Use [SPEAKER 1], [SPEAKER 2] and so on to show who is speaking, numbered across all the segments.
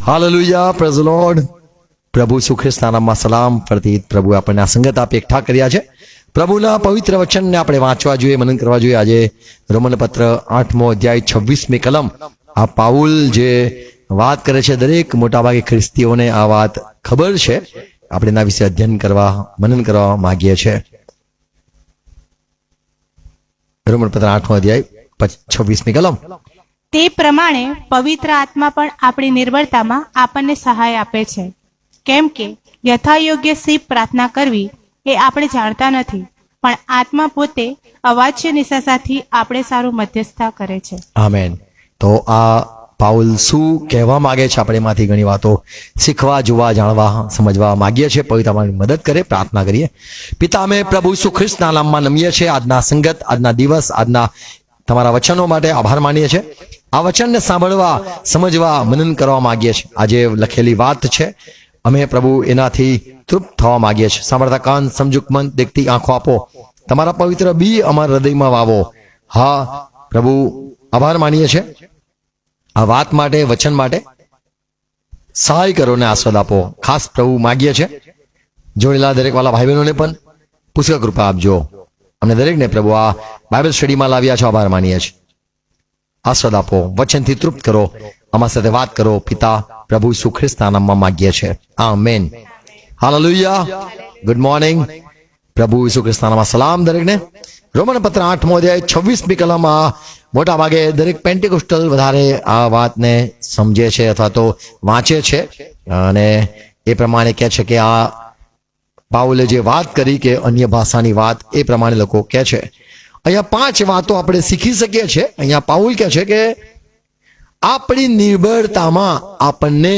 [SPEAKER 1] Hallelujah, praise the lord. પ્રભુ ઈસુ ખ્રિસ્તના નામમાં સલામ. ફરતી પ્રભુ આપણને આ સંગત આપી એકઠા કર્યા છે. પ્રભુના પવિત્ર વચનને આપણે વાંચવા જોઈએ, મનન કરવા જોઈએ. આજે રોમન પત્ર 8મો અધ્યાય 26મી કલમ, આ પાઉલ જે વાત કરે છે, દરેક મોટાભાગે ખ્રિસ્તીઓને આ વાત ખબર છે. આપણે એના વિશે અધ્યયન કરવા, મનન કરવા માંગીએ છીએ. રોમન પત્ર 8મો અધ્યાય 26મી કલમ.
[SPEAKER 2] તે પ્રમાણે પવિત્ર આત્મા પણ આપણી નિર્બળતામાં આપણને સહાય આપે છે, કેમ કે યથાયોગ્ય સી પ્રાર્થના કરવી એ આપણે જાણતા નથી, પણ આત્મા પોતે અવાચ્ય નિશાસાથી આપણે સારું મધ્યસ્થતા કરે છે.
[SPEAKER 1] આમેન. તો આ પાઉલ શું કહેવા માંગે છે, આપણે એમાંથી ઘણી વાતો શીખવા, જોવા, જાણવા, સમજવા માંગીએ છીએ. પવિત્ર આત્માની મદદ કરે, પ્રાર્થના કરીએ. પિતા, અમે પ્રભુ ઈસુ ખ્રિસ્તના નામમાં નમીએ છીએ. આજના સંગત, આજના દિવસ, આજના તમારા વચનો માટે આભાર માનીએ છીએ. આ વચનને સાંભળવા, સમજવા, મનન કરવા માંગીએ છીએ. આજે લખેલી વાત છે, અમે પ્રભુ એનાથી તૃપ્ત થવા માંગીએ છીએ. સાંભળતા કાન, સમજુક મન, દેખતી આંખો આપો. તમારા પવિત્ર બી અમારા હૃદયમાં વાવો. હા પ્રભુ, આભાર માનીએ છીએ આ વાત માટે, વચન માટે. સહાય કરો ને આસ્વાદ આપો. ખાસ પ્રભુ માગીએ છીએ જોડેલા દરેક વાલા ભાઈ બહેનોને પણ પુષ્કળ કૃપા આપજો. અમને દરેકને પ્રભુ આ બાઇબલ સ્ટડીમાં લાવ્યા છો, આભાર માનીએ છીએ. આસ્વાદ આપો, વચનથી તૃપ્ત કરો, અમારા સાથે વાત કરો. પિતા પ્રભુ ઈસુ ખ્રિસ્તના નામમાં માંગીએ છીએ. આમેન. હાલેલુયા. Good morning. પ્રભુ ઈસુ ખ્રિસ્તના નામમાં સલામ દરેકને. રોમન પત્ર 8મો અધ્યાય 26મી કલમમાં મોટા ભાગે દરેક પેન્ટેકોસ્ટલ વધારે આ વાતને સમજે છે અથવા તો વાંચે છે, અને એ પ્રમાણે કહે છે કે આ પાઉલે જે વાત કરી કે અન્ય ભાષાની વાત, એ પ્રમાણે લોકો કહે છે. અહીંયા 5 વાતો આપણે શીખી શકીએ છીએ. અહીંયા પાઉલ કહે છે કે આપણી નિર્બળતામાં આપણને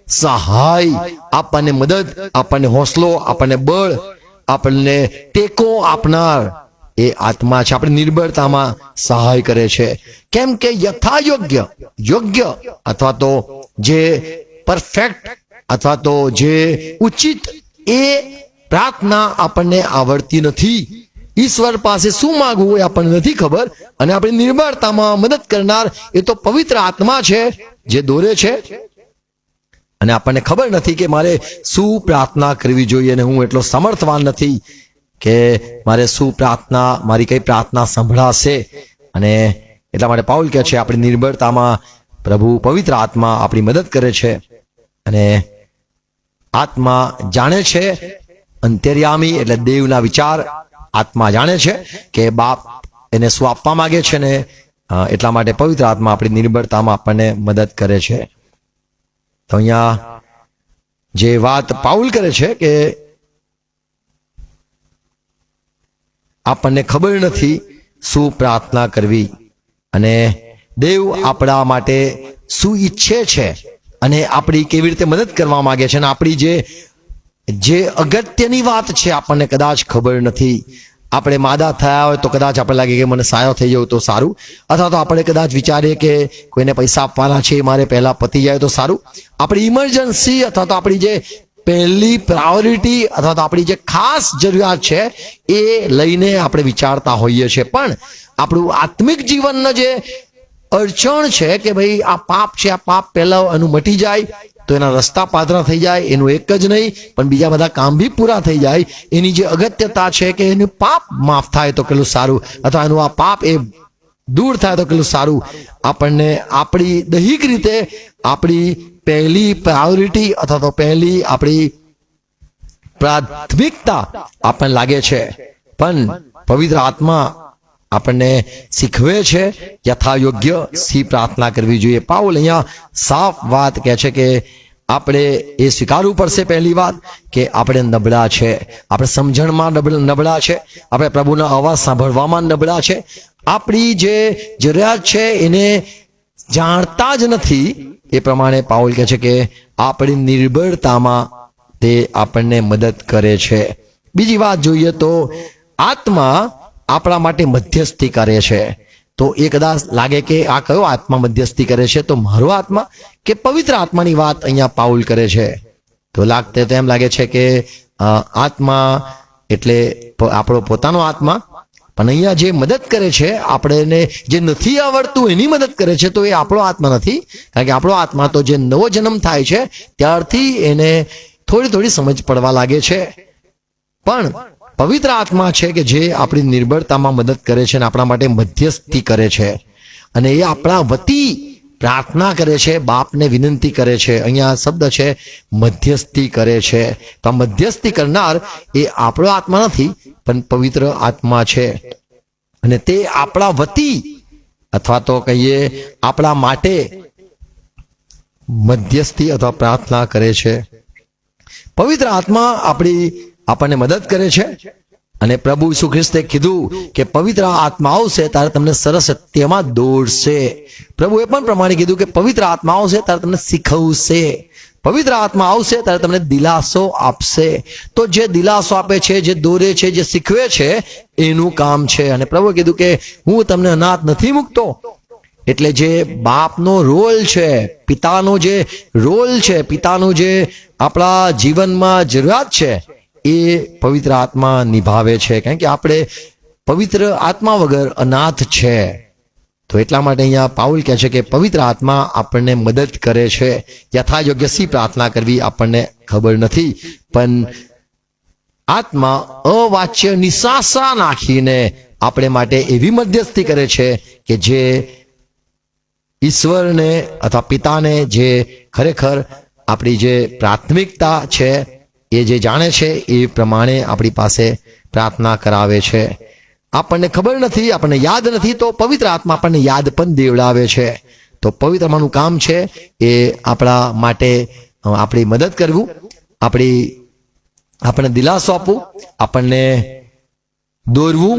[SPEAKER 1] સહાય, આપણને મદદ, આપણને હોસલો, આપણને બળ, આપણને ટેકો આપનાર એ આત્મા છે. આપણી નિર્બળતામાં સહાય કરે છે. કેમ કે યથાયોગ્ય, યોગ્ય અથવા તો જે પરફેક્ટ અથવા તો જે ઉચિત એ પ્રાર્થના આપણને આવડતી નથી. ઈશ્વર પાસે શું માંગવું એ આપણને નથી ખબર, અને આપણી નિર્બળતામાં મદદ કરનાર એ તો પવિત્ર આત્મા છે જે દોરે છે. અને આપણને ખબર નથી કે મારે શું પ્રાર્થના કરવી જોઈએ, અને હું એટલો સમર્થવાન નથી કે મારે શું પ્રાર્થના, મારી કઈ પ્રાર્થના સંભળાશે. અને એટલા માટે પાઉલ કહે છે આપણી નિર્બળતામાં પ્રભુ પવિત્ર આત્મા આપણી મદદ કરે છે. અને આત્મા જાણે છે, અંતર્યામી એટલે દેવના વિચાર આત્મા જાણે છે કે બાપ એને શું આપવા માંગે છે, ને એટલા માટે પવિત્ર આત્મા આપણી નિર્બળતામાં આપણને મદદ કરે છે. તો અહીંયા જે વાત પાઉલ કરે છે કે આપણને ખબર નથી શું પ્રાર્થના કરવી, અને દેવ આપણા માટે શું ઈચ્છે છે, અને આપણી કેવી રીતે મદદ કરવા માંગે છે. અને આપણી જે અગત્યની વાત છે આપણને કદાચ ખબર નથી. આપણે માદા થયા હોય તો કદાચ આપણે લાગે કે મને સાયો થઈ જવું તો સારું, અથવા તો આપણે કદાચ વિચારીએ કે કોઈને પૈસા આપવાના છે, મારે પહેલા પતી જાય તો સારું. આપણી ઇમરજન્સી અથવા તો આપણી જે પહેલી પ્રાયોરિટી અથવા તો આપણી જે ખાસ જરૂરિયાત છે એ લઈને આપણે વિચારતા હોઈએ છીએ. પણ આપણું આત્મિક જીવનનો જે અડચણ છે કે ભાઈ આ પાપ છે, આ પાપ પહેલા એનું મટી જાય તો એના રસ્તા પાતળા થઈ જાય, એનું એક જ નહીં પણ બીજા બધા કામ બી પૂરા થઈ જાય. એની જે અગત્યતા છે કે એનું પાપ માફ થાય તો કેટલું સારું, અથવા એનું આ પાપ એ દૂર થાય તો કેટલું સારું. આપણને આપણી દૈહિક રીતે આપણી પહેલી પ્રાયોરિટી અથવા તો પહેલી આપણી પ્રાથમિકતા આપણને લાગે છે, પણ પવિત્ર આત્મા આપણને શીખવે છે યથાયોગ્ય સી પ્રાર્થના કરવી જોઈએ. પાઉલ અહીંયા સાફ વાત કહે છે કે આપણે એ સ્વીકારવું પડશે. પહેલી વાત કે આપણે નબળા છે, આપણે સમજણમાં નબળા છે, આપણે પ્રભુના અવાજ સાંભળવામાં નબળા છે. આપણી જે જરૂરિયાત છે એને જાણતા જ નથી. એ પ્રમાણે પાઉલ કહે છે કે આપણી નિર્બળતામાં તે આપણને મદદ કરે છે. બીજી વાત જોઈએ તો આત્મા આપણા માટે મધ્યસ્થી કરે છે. તો એ કદાચ લાગે કે આ કયો આત્મા મધ્યસ્થી કરે છે, તો મારો આત્મા કે પવિત્ર આત્માની વાત અહીંયા પાઉલ કરે છે. તો એમ લાગે છે કે આત્મા એટલે આપણો પોતાનો આત્મા, પણ અહીંયા જે મદદ કરે છે આપણને, જે નથી આવડતું એની મદદ કરે છે, તો એ આપણો આત્મા નથી. કારણ કે આપણો આત્મા તો જે નવો જન્મ થાય છે ત્યારથી એને થોડી થોડી સમજ પડવા લાગે છે. પણ પવિત્ર આત્મા છે કે જે આપણી નિર્બળતામાં મદદ કરે છે અને આપણા માટે મધ્યસ્થી કરે છે, અને એ આપણા વતી પ્રાર્થના કરે છે, બાપને વિનંતી કરે છે. અહીંયા શબ્દ છે મધ્યસ્થી કરે છે. તો આ મધ્યસ્થી કરનાર એ આપણો આત્મા નથી પણ પવિત્ર આત્મા છે, અને તે આપણા વતી અથવા તો કહીએ આપણા માટે મધ્યસ્થી અથવા પ્રાર્થના કરે છે. પવિત્ર આત્મા આપણને મદદ કરે છે. અને પ્રભુ ઈસુ ખ્રિસ્તે કીધું કે પવિત્ર આત્મા આવશે ત્યારે તમને સરસ સત્યમાં દોરશે. પ્રભુએ પણ પ્રમાણે કીધું કે પવિત્ર આત્મા આવશે ત્યારે તમને શીખવશે. પવિત્ર આત્મા આવશે ત્યારે તમને દિલાસો આપશે. તો જે દિલાસો આપે છે, જે દોરે છે, જે શીખવે છે, એનું કામ છે. અને પ્રભુએ કીધું કે હું તમને અનાથ નથી મૂકતો. એટલે જે બાપનો રોલ છે, પિતાનો જે રોલ છે, પિતાનું જે આપણા જીવનમાં જરૂરિયાત છે એ પવિત્ર આત્મા નિભાવે છે. કારણ કે આપણે પવિત્ર આત્મા વગર અનાથ છે. તો એટલા માટે અહીંયા પાઉલ કહે છે કે પવિત્ર આત્મા આપણને મદદ કરે છે. યથાયોગ્ય સી પ્રાર્થના કરવી આપણને ખબર નથી, પણ આત્મા અવાચ્ય નિશાસા નાખીને આપણે માટે એવી મધ્યસ્થી કરે છે કે જે ઈશ્વરને અથવા પિતાને, જે ખરેખર આપણી જે પ્રાથમિકતા છે એ જે જાણે છે એ પ્રમાણે આપણી પાસે પ્રાર્થના કરાવે છે. આપણને ખબર નથી, આપણને યાદ નથી, તો પવિત્ર આત્મા આપણને યાદ પણ દેવડાવે છે. તો પવિત્ર આત્માનું કામ છે એ આપણા માટે આપણી મદદ કરવું, આપણને દિલાસો આપવું, આપણને દોરવું,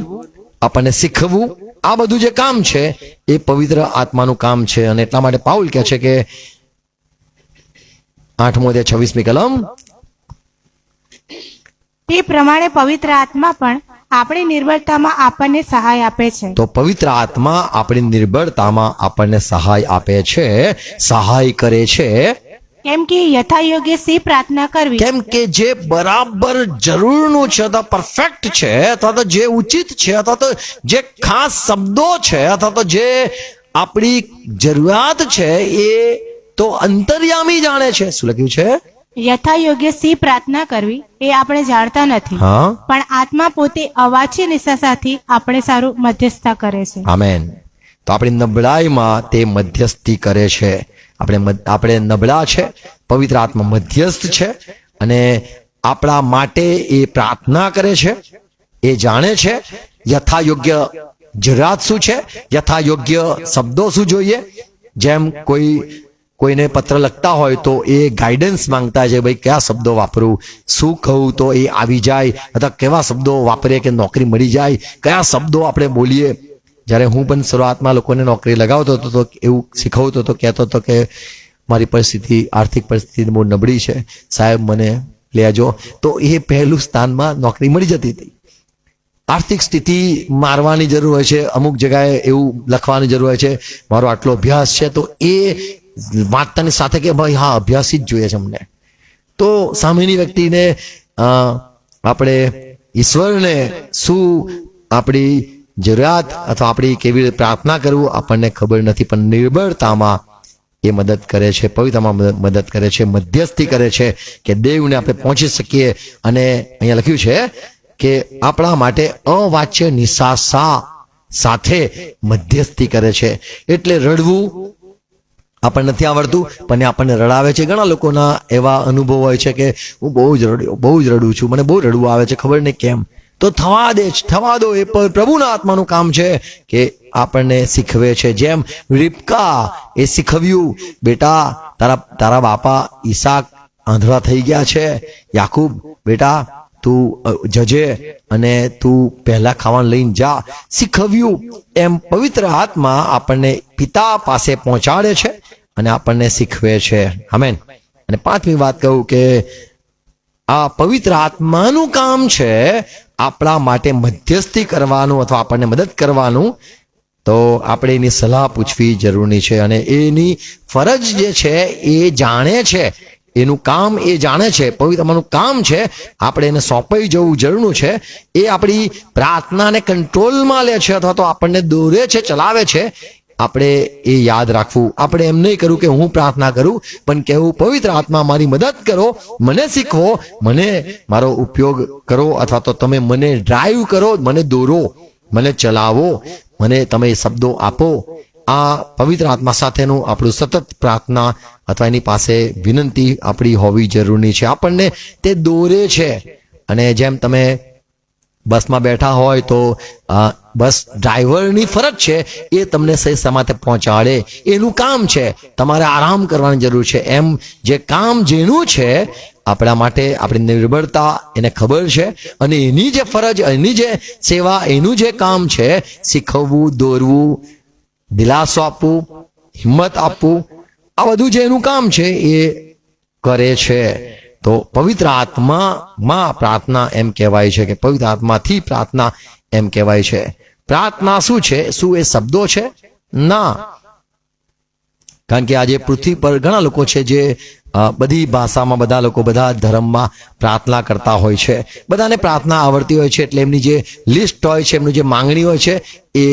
[SPEAKER 1] આપણને શીખવવું. આ બધું જે કામ છે એ પવિત્ર આત્માનું કામ છે. અને એટલા માટે પાઉલ કહે છે કે 8-26 કલમ,
[SPEAKER 2] તે પ્રમાણે પવિત્ર આત્મા પણ આપણી નિર્બળતામાં આપણને સહાય આપે છે.
[SPEAKER 1] તો પવિત્ર આત્મા આપણી નિર્બળતામાં આપણને સહાય આપે છે, સહાય કરે છે.
[SPEAKER 2] કેમ કે યથાયોગ્ય સી પ્રાર્થના કરવી,
[SPEAKER 1] કેમ કે જે બરાબર જરૂરનું છે અથવા પરફેક્ટ છે અથવા તો જે ઉચિત છે અથવા તો જે ખાસ શબ્દો છે અથવા તો જે આપણી જરૂરિયાત છે એ તો અંતર્યામી જાણે છે. શું લખ્યું છે?
[SPEAKER 2] યથાયોગ્ય સી પ્રાર્થના કરવી એ આપણે જાણતા નથી,
[SPEAKER 1] હા,
[SPEAKER 2] પણ આત્મા પોતે અવાચ્ય નિશાસાથી આપણે સારું મધ્યસ્થતા કરે છે.
[SPEAKER 1] આમેન. તો આપણી નબળાઈમાં તે મધ્યસ્થી કરે છે. આપણે નબળા છે, પવિત્ર આત્મા મધ્યસ્થ છે, અને આપણા માટે એ પ્રાર્થના કરે છે. એ જાણે છે યથાયોગ્ય જરૂરિયાત શું છે, યથાયોગ્ય શબ્દો શું જોઈએ. જેમ કોઈને પત્ર લખતા હોય તો એ ગાઈડન્સ માંગતા છે, ભાઈ કયા શબ્દો વાપરું, શું કહું તો એ આવી જાય, અથવા કેવા શબ્દો વાપરીએ કે નોકરી મળી જાય, કયા શબ્દો આપણે બોલીએ. જ્યારે હું પણ શરૂઆતમાં લોકોને નોકરી લગાવતો હતો તો એવું શીખવતો હતો, કહેતો હતો કે મારી પરિસ્થિતિ, આર્થિક પરિસ્થિતિ બહુ નબળી છે, સાહેબ મને લેજો. તો એ પહેલું સ્થાનમાં નોકરી મળી જતી હતી. આર્થિક સ્થિતિ મારવાની જરૂર હોય છે, અમુક જગ્યાએ એવું લખવાની જરૂર હોય છે મારો આટલો અભ્યાસ છે, તો એ વાંચતાની સાથે કે ભાઈ હા અભ્યાસી જ જોઈએ છે અમને. તો સામેની વ્યક્તિને આપણે ઈશ્વરને શું આપણી જરૂરિયાત અથવા આપણી કેવી રીતે પ્રાર્થના કરવું આપણને ખબર નથી, પણ નિર્બળતામાં એ મદદ કરે છે, પવિત્રમાં મદદ કરે છે, મધ્યસ્થી કરે છે કે દેવને આપણે પહોંચી શકીએ. અને અહીંયા લખ્યું છે કે આપણા માટે અવાચ્ય નિશાસા સાથે મધ્યસ્થી કરે છે. એટલે રડવું આપણને નથી આવડતું પણ એ આપણને રડાવે છે. ઘણા લોકોના એવા અનુભવ હોય છે કે હું બહુ જ રડું છું, મને બહુ રડવું આવે છે, ખબર નહીં કેમ. તો થવા દો, એ પ્રભુના આત્માનું કામ છે કે આપણને શીખવે છે. જેમ રિબકા એ શીખવ્યું, બેટા તારા બાપા ઈસાક આંધળા થઈ ગયા છે, યાકૂબ બેટા તું જજે અને તું પહેલા ખાવાનું લઈને જા. શીખવ્યું એમ પવિત્ર આત્મા આપણને પિતા પાસે પહોંચાડે છે અને આપણને શીખવે છે. આમેન. અને પાંચમી વાત કહું કે આ પવિત્ર આત્માનું કામ છે આપણા માટે મધ્યસ્થી કરવાનું અથવા આપણને મદદ કરવાનું. તો આપણે એની સલાહ પૂછવી જરૂરી છે, અને એની ફરજ જે છે એ જાણે છે એનું કામ એ જાણે છે, પવિત્ર આત્માનું કામ છે આપણે એને સોંપાઈ જવું જરૂરનું છે. એ આપણી પ્રાર્થનાને કંટ્રોલમાં લે છે અથવા તો આપણને દોરે છે, ચલાવે છે. આપણે એ યાદ રાખવું. આપણે એમ નહીં કરવું કે હું પ્રાર્થના કરું, પણ કહેવું પવિત્ર આત્મા મારી મદદ કરો, મને શીખવો, મને મારો ઉપયોગ કરો, અથવા તો તમે મને ડ્રાઈવ કરો, મને દોરો, મને ચલાવો, મને તમે શબ્દો આપો. આ પવિત્ર આત્મા સાથેનું આપણું સતત પ્રાર્થના અથવા એની પાસે વિનંતી આપણી હોવી જરૂરી છે. આપણને તે દોરે છે. અને જેમ તમે બસમાં બેઠા હોય તો બસ ડ્રાઈવરની ફરજ છે એ તમને સહી સલામતે પહોંચાડે, એનું કામ છે. તમારે આરામ કરવાની જરૂર છે. એમ જે કામ જેનું છે આપણા માટે આપણી નિર્ભરતા એને ખબર છે, અને એની જે ફરજ, એની જે સેવા, એનું જે કામ છે શીખવવું, દોરવું, દિલાસો આપવું, હિંમત આપવું, આ બધું જે એનું કામ છે એ કરે છે. તો પવિત્ર આત્મામાં પ્રાર્થના એમ કહેવાય છે કે પવિત્ર આત્માથી પ્રાર્થના એમ કહેવાય છે. પ્રાર્થના શું છે? શું એ શબ્દો છે? ના. કારણ કે આજે પૃથ્વી પર ઘણા લોકો છે જે બધી ભાષામાં, બધા લોકો બધા ધર્મમાં પ્રાર્થના કરતા હોય છે. બધાને પ્રાર્થના આવડતી હોય છે, એટલે એમની જે લિસ્ટ હોય છે, એમની જે માંગણી હોય છે એ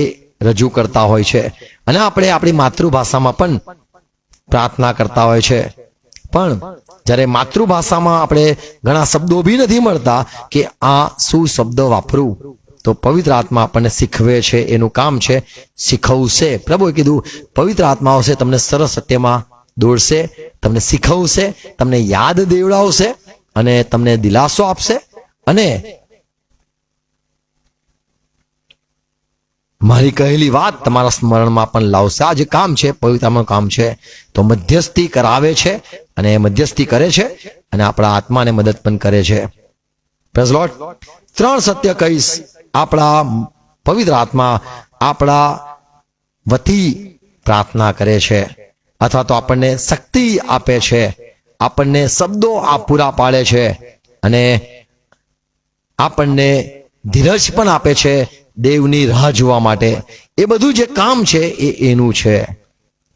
[SPEAKER 1] રજૂ કરતા હોય છે. અને આપણે આપણી માતૃભાષામાં પણ પ્રાર્થના કરતા હોય છે. પણ જ્યારે માતૃભાષામાં આપણે ઘણા શબ્દો બી નથી મળતા કે આ શું શબ્દ વાપરું, તો પવિત્ર આત્મા આપણને શીખવે છે. એનું કામ છે શીખવશે. પ્રભુએ કીધું પવિત્ર આત્મા આવશે, તમને સરસ સત્યમાં દોરશે, તમને શીખવશે, તમને યાદ દેવડાવશે અને તમને દિલાસો આપશે અને મારી કહેલી વાત તમારા સ્મરણમાં પણ લાવશે. આ જે કામ છે પવિત્ર આત્માનું કામ છે. તો મધ્યસ્થી કરાવે છે અને મધ્યસ્થી કરે છે અને આપણા આત્માને મદદ પણ કરે છે. Praise lord. 3 સત્ય કહીશ. આપણા પવિત્ર આત્મા આપણા વતી પ્રાર્થના કરે છે, અથવા તો આપણને શક્તિ આપે છે, આપણને શબ્દો પૂરા પાડે છે અને આપણને ધીરજ પણ આપે છે દેવની રાહ જોવા માટે. એ બધું જે કામ છે એ એનું છે.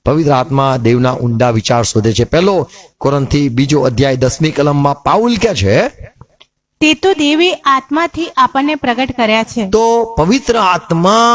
[SPEAKER 1] પવિત્ર આત્મા દેવના ઊંડા વિચાર શોધે છે. 1 કોરિન્થી 2 અધ્યાય 10મી કલમમાં પાઉલ કહે છે,
[SPEAKER 2] તે તો દેવી આત્માથી આપણને પ્રગટ કર્યા છે.
[SPEAKER 1] તો પવિત્ર આત્મા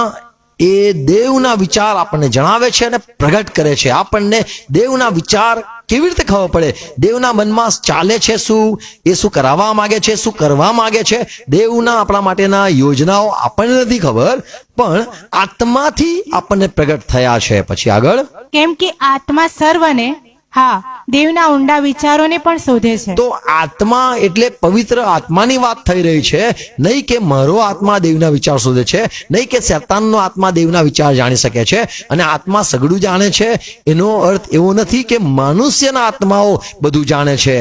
[SPEAKER 1] એ દેવના વિચાર આપણને જણાવે છે અને પ્રગટ કરે છે. આપણને દેવના વિચાર કેવી રીતે ખબર પડે? દેવના મનમાં ચાલે છે શું, એ શું કરાવવા માંગે છે, શું કરવા માંગે છે, દેવના આપણા માટેના યોજનાઓ આપણને નથી ખબર, પણ આત્માથી આપણને પ્રગટ થયા છે. પછી આગળ,
[SPEAKER 2] કેમ કે આત્મા સર્વને, હા, દેવના ઊંડા વિચારોને પણ શોધે છે.
[SPEAKER 1] તો આત્મા એટલે પવિત્ર આત્માની વાત થઈ રહી છે, નહીં કે મારો આત્મા દેવના વિચાર શોધે છે, નહીં કે શેતાનનો આત્મા દેવના વિચાર જાણી શકે છે. અને આત્મા સઘળું જાણે છે એનો અર્થ એવો નથી કે મનુષ્યના આત્માઓ બધું જાણે છે.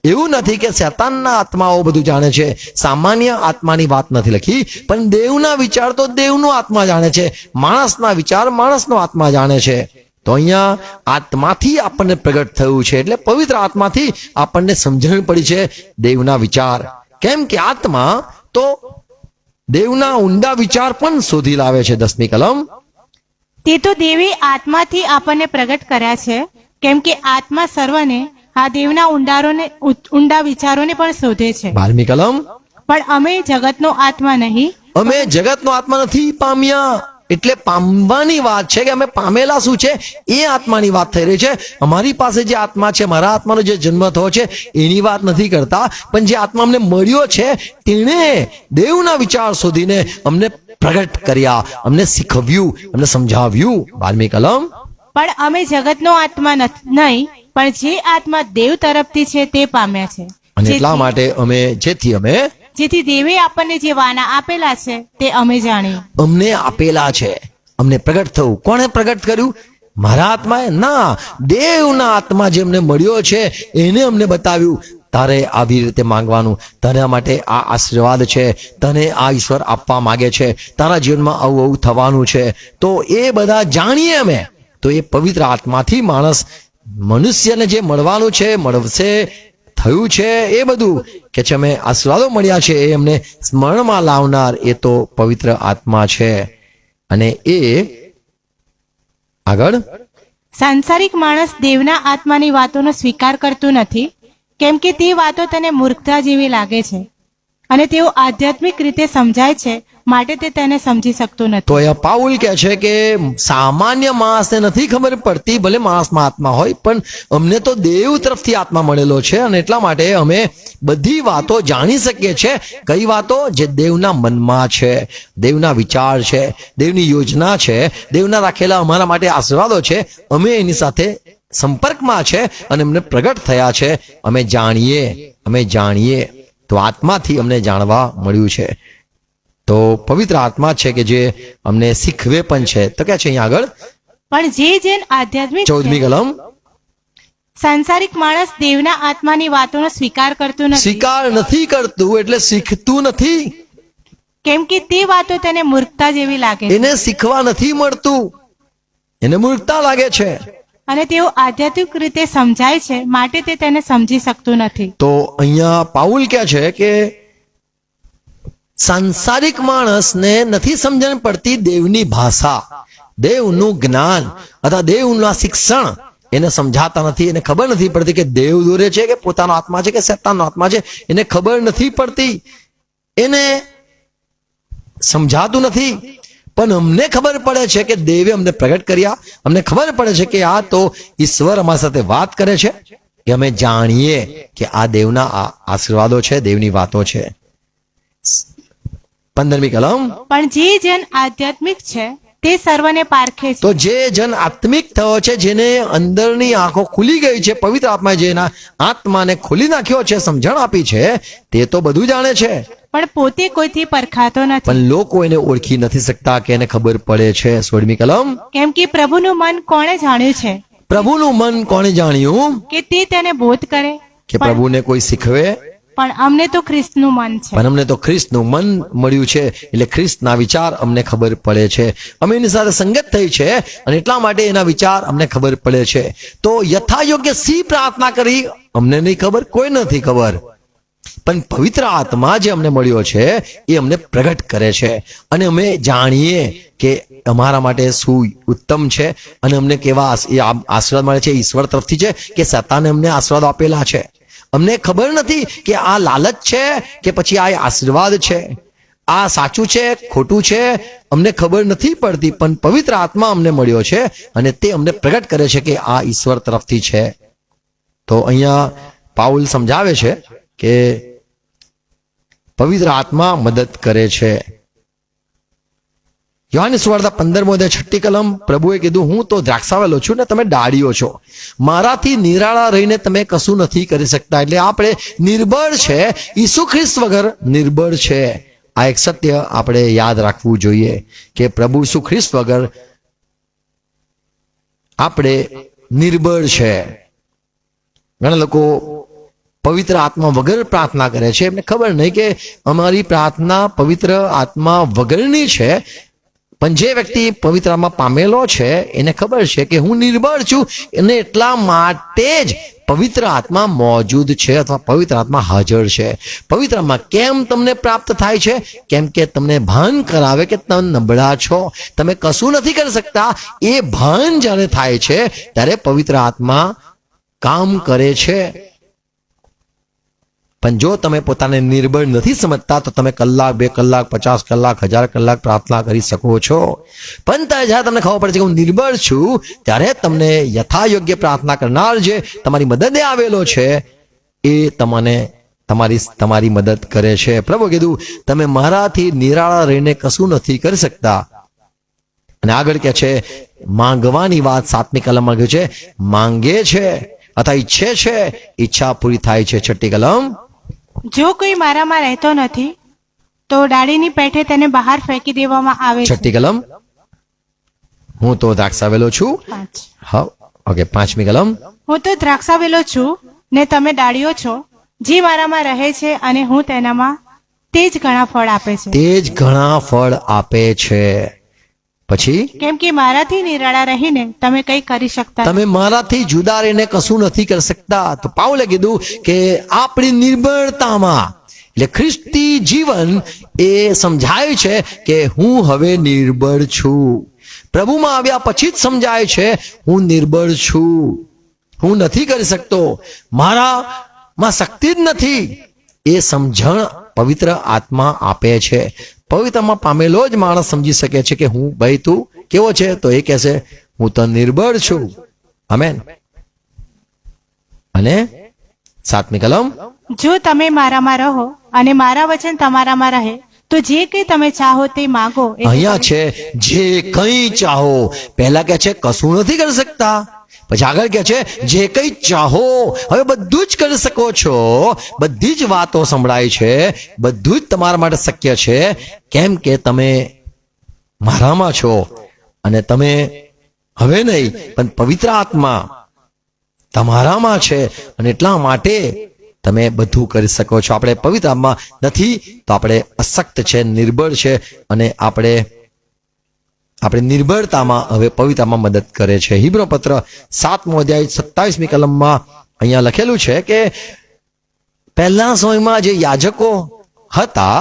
[SPEAKER 1] એવું નથી કે શેતાનના આત્માઓ બધું જાણે છે. સામાન્ય આત્માની વાત નથી લખી, પણ દેવના વિચાર તો દેવનો આત્મા જાણે છે, માણસના વિચાર માણસનો આત્મા જાણે છે. તો અહીંયા આત્માથી આપણને પ્રગટ થયું છે, એટલે પવિત્ર આત્માથી આપણને સમજણ પડી છે દેવના વિચાર. કેમ કે આત્મા તો દેવના ઊંડા વિચાર પણ શોધી લાવે છે. 10મી કલમ,
[SPEAKER 2] તે તો દેવી આત્માથી આપણને પ્રગટ કર્યા છે, કેમ કે આત્મા સર્વને, હા, દેવના ઊંડા વિચારોને પણ શોધે છે.
[SPEAKER 1] 12મી કલમ,
[SPEAKER 2] પણ અમે જગતનો આત્મા નહીં,
[SPEAKER 1] અમે જગતનો આત્મા નથી પામ્યા. એટલે પામવાની વાત છે કે અમે પામેલા શું છે એ આત્માની વાત થઈ રહી છે. અમારી પાસે જે આત્મા છે, મારા આત્માનો જે જન્મ થયો છે એની વાત નથી કરતા, પણ જે આત્મા અમને મળ્યો છે તેણે દેવના વિચાર શોધીને અમને પ્રગટ કર્યા, અમને શીખવ્યું, અમને સમજાવ્યું. 12મી કલમ,
[SPEAKER 2] પણ અમે જગતનો આત્મા નહીં, પણ જે આત્મા દેવ તરફથી છે તે પામ્યા છે.
[SPEAKER 1] અને એટલા માટે
[SPEAKER 2] જેથી દેવે આપણને જે વાના આપેલા છે તે અમે જાણીએ.
[SPEAKER 1] અમને આપેલા છે, અમને પ્રગટ થવું. કોણે પ્રગટ કર્યું? મારા આત્માએ? ના, દેવના આત્મા જે અમને મળ્યો છે એને અમને બતાવ્યું, તારે આવી રીતે માંગવાનું, તારા માટે આ આશીર્વાદ છે, તને આ ઈશ્વર આપવા માંગે છે, તારા જીવનમાં આવું આવું થવાનું છે. તો એ બધા જાણીએ અમે. તો એ પવિત્ર આત્માથી માણસ, મનુષ્યને જે મળવાનું છે, મળશે, થયું છે, એ બધું કે છે અમે આશીર્વાદો મળ્યા છે એ અમને સ્મરણમાં લાવનાર એ તો પવિત્ર આત્મા છે. અને એ આગળ,
[SPEAKER 2] સાંસારિક માણસ દેવના આત્માની વાતોનો સ્વીકાર કરતું નથી, કેમ કે તે વાતો તને મૂર્ખતા જેવી લાગે છે અને તેઓ આધ્યાત્મિક રીતે સમજાય છે, માટે તે તેને સમજી શકતું નથી.
[SPEAKER 1] તો અહીંયા પાઉલ કહે છે કે સામાન્ય માણસને નથી ખબર પડતી, ભલે માણસમાં આત્મા હોય, પણ અમને તો દેવ તરફથી આત્મા મળેલો છે અને એટલા માટે અમે બધી વાતો જાણી શકીએ છીએ. કઈ વાતો? જે દેવના મનમાં છે, દેવના વિચાર છે, દેવની યોજના છે, દેવના રાખેલા અમારા માટે આશીર્વાદો છે. અમે એની સાથે સંપર્કમાં છે અને અમને પ્રગટ થયા છે. અમે જાણીએ તો આત્માથી અમને જાણવા મળ્યું છે. તો પવિત્ર આત્મા છે કે જે અમને શીખવે પણ છે. તો કે છે અહીંયા આગળ
[SPEAKER 2] પણ જે જન આધ્યાત્મિક
[SPEAKER 1] 14મી કલમ,
[SPEAKER 2] સાંસારિક માણસ દેવના આત્માની વાતોનો સ્વીકાર કરતું નથી,
[SPEAKER 1] સ્વીકાર નથી કરતું એટલે શીખતું નથી.
[SPEAKER 2] કેમ કે તે વાતો તેને મૂર્ખતા જેવી લાગે છે
[SPEAKER 1] એને શીખવા નથી મળતું, એને મૂર્ખતા લાગે છે.
[SPEAKER 2] અને તેઓ આધ્યાત્મિક રીતે સમજાય છે, માટે તે તેને સમજી શકતું નથી.
[SPEAKER 1] તો અહીંયા પાઉલ કહે છે કે સાંસારિક માણસને નથી સમજણ પડતી દેવની ભાષા, દેવનું જ્ઞાન અથવા દેવનું શિક્ષણ એને સમજાતા નથી. એને ખબર નથી પડતી કે દેવ દોરે છે કે પોતાનો આત્મા છે કે શૈતાનનો આત્મા છે. એને ખબર નથી પડતી, એને સમજાતું નથી. પણ અમને ખબર પડે છે કે દેવે અમને પ્રગટ કર્યા. અમને ખબર પડે છે કે આ તો ઈશ્વર અમારી સાથે વાત કરે છે, કે અમે જાણીએ કે આ દેવના આશીર્વાદો છે, દેવની વાતો છે. 15મી કલમ,
[SPEAKER 2] પણ જે જન આધ્યાત્મિક છે તે સર્વને પારખે છે.
[SPEAKER 1] તો જે જન આત્મિક થયો છે, જેને અંદરની આંખો ખુલી ગઈ છે, પવિત્ર આત્માએ જેના આત્માને ખોલી નાખ્યો છે, સમજણ આપી છે, તે તો બધું જાણે છે.
[SPEAKER 2] પણ પોતે કોઈથી પરખાતો નથી,
[SPEAKER 1] પણ લોકો એને ઓળખી નથી શકતા કે એને ખબર પડે છે. 16મી કલમ,
[SPEAKER 2] કેમ કે પ્રભુનું મન કોણે જાણ્યું છે
[SPEAKER 1] પ્રભુનું મન કોણે જાણ્યું?
[SPEAKER 2] કે તે તેને બોધ કરે.
[SPEAKER 1] કે પ્રભુને કોઈ શીખવે.
[SPEAKER 2] પણ અમને તો ખ્રિસ્તનું મન છે.
[SPEAKER 1] પણ અમને તો ખ્રિસ્તનું મન મળ્યું છે, એટલે ખ્રિસ્તના વિચાર અમને ખબર પડે છે. અમે એની સાથે સંગત થઈ છે અને એટલા માટે એના વિચાર અમને ખબર પડે છે. તો યથાયોગ્ય સી પ્રાર્થના કરી અમને નહીં ખબર, કોઈ નથી ખબર. પણ પવિત્ર આત્મા જે અમને મળ્યો છે એ અમને પ્રગટ કરે છે અને અમે જાણીએ કે અમારા માટે શું ઉત્તમ છે અને અમને કેવા આશીર્વાદ મળે છે, ઈશ્વર તરફથી છે કે શૈતાને અમને આશીર્વાદ આપેલા છે. અમને ખબર નથી કે આ લાલચ છે કે પછી આ આશીર્વાદ છે, આ સાચું છે ખોટું છે, અમને ખબર નથી પડતી. પણ પવિત્ર આત્મા અમને મળ્યો છે અને તે અમને પ્રગટ કરે છે કે આ ઈશ્વર તરફથી છે. તો અહીંયા પાઉલ સમજાવે છે કે પવિત્ર આત્મા મદદ કરે છે. યોહાનની સુવાર્તા 15મો અધ્યાય 6ઠ્ઠી કલમ, પ્રભુએ કીધું, હું તો દ્રાક્ષાવેલો છું ને તમે ડાળીઓ છો. મારાથી નિરાળા રહીને તમે કશું નથી કરી શકતા. એટલે આપણે નિર્બળ છે, ઈસુ ખ્રિસ્ત વગર નિર્બળ છે. આ એક સત્ય આપણે યાદ રાખવું જોઈએ કે પ્રભુ ઈસુ ખ્રિસ્ત વગર આપણે નિર્બળ છે. ઘણા લોકો પવિત્ર આત્મા વગર પ્રાર્થના કરે છે. એમને ખબર નહીં કે અમારી પ્રાર્થના પવિત્ર આત્મા વગરની છે. પણ જે વ્યક્તિ પવિત્ર આત્મા પામેલો છે એને ખબર છે કે હું નિર્બળ છું અને એટલા માટે જ પવિત્ર આત્મા મોજૂદ છે અથવા પવિત્ર આત્મા હાજર છે. પવિત્ર આત્મા કેમ તમને પ્રાપ્ત થાય છે? કેમ કે તમને ભાન કરાવે કે તમે નબળા છો, તમે કશું નથી કરી શકતા. એ ભાન જ્યારે થાય છે ત્યારે પવિત્ર આત્મા કામ કરે છે. પણ જો તમે પોતાને નિર્બળ નથી સમજતા તો તમે કલાક, 2 કલાક, 50 કલાક, 1000 કલાક પ્રાર્થના કરી શકો છો. પણ જ્યારે તમને ખબર પડે છે કે હું નિર્બળ છું, ત્યારે તમને યથાયોગ્ય પ્રાર્થના કરનાર જે તમારી મદદે આવેલો છે એ તમને તમારી મદદ કરે છે. પ્રભુ કીધું, તમે મારાથી નિરાળા રહીને કશું નથી કરી શકતા. અને આગળ કે છે માંગવાની વાત 7મી કલમમાં કહ્યું છે, માંગે છે અથવા ઈચ્છે છે, ઈચ્છા પૂરી થાય છે. 6ઠ્ઠી કલમ,
[SPEAKER 2] જો કોઈ મારામાં રહેતો નથી તો ડાળીની પેઠે તેને બહાર ફેંકી દેવામાં આવે છે.
[SPEAKER 1] 6ઠ્ઠી કલમ, હું તો દ્રાક્ષાવેલો છું.
[SPEAKER 2] 5.
[SPEAKER 1] હા, ઓકે. 5મી કલમ,
[SPEAKER 2] હું તો દ્રાક્ષાવેલો છું ને તમે ડાળીઓ છો. જે મારામાં રહે છે અને હું તેનામાં, તે જ ઘણા ફળ આપે છે.
[SPEAKER 1] તે જ ઘણા ફળ આપે છે. પછી
[SPEAKER 2] કેમ કે મારાથી નિરાળા રહીને તમે કંઈ કરી શકતા નથી.
[SPEAKER 1] તમે મારાથી જુદા રહીને કશું નથી કરી શકતા. તો પાઉલે કીધું કે આપણી નિર્બળતામાં, એટલે ખ્રિસ્તી જીવન એ સમજાય છે કે હું હવે નિર્બળ છું. પ્રભુમાં આવ્યા પછી જ સમજાય છે હું નિર્બળ છું, હું નથી કરી શકતો. માં શક્તિ જ નથી. એ સમજણ પવિત્ર આત્મા આપે છે. પવિત્રમાં પામેલો જ માણસ સમજી શકે છે કે હું ભાઈ તું કેવો છે, તો એ કહેશે હું તો નિર્બળ છું. આમેન. અને 7મી કલમ,
[SPEAKER 2] જો તમે મારામાં રહો અને મારા વચન તમારામાં રહે તો જે કંઈ તમે ચાહો તે માગો એ
[SPEAKER 1] અહીંયા છે જે કંઈ ચાહો. પહેલા કે છે કશું નથી કરી શકતા, પછી આગળ કે છે જે કંઈ ચાહો. હવે બધું જ કરી શકો છો. બધી જ વાતો સંભળાય છે, બધું જ તમારા માટે શક્ય છે, કેમ કે તમે મારામાં છો. અને તમે હવે નહીં પણ પવિત્ર આત્મા તમારામાં છે, અને એટલા માટે તમે બધું કરી શકો છો. આપણે પવિત્ર આત્મા નથી તો આપણે અશક્ત છે, નિર્બળ છે, અને આપણે નિર્બળતામાં હવે પવિત્રમાં મદદ કરે છે. હિબ્રો પત્ર 7મો અધ્યાય 27મી કલમમાં અહીંયા લખેલું છે કે પહેલા સમયમાં જે યાજકો હતા,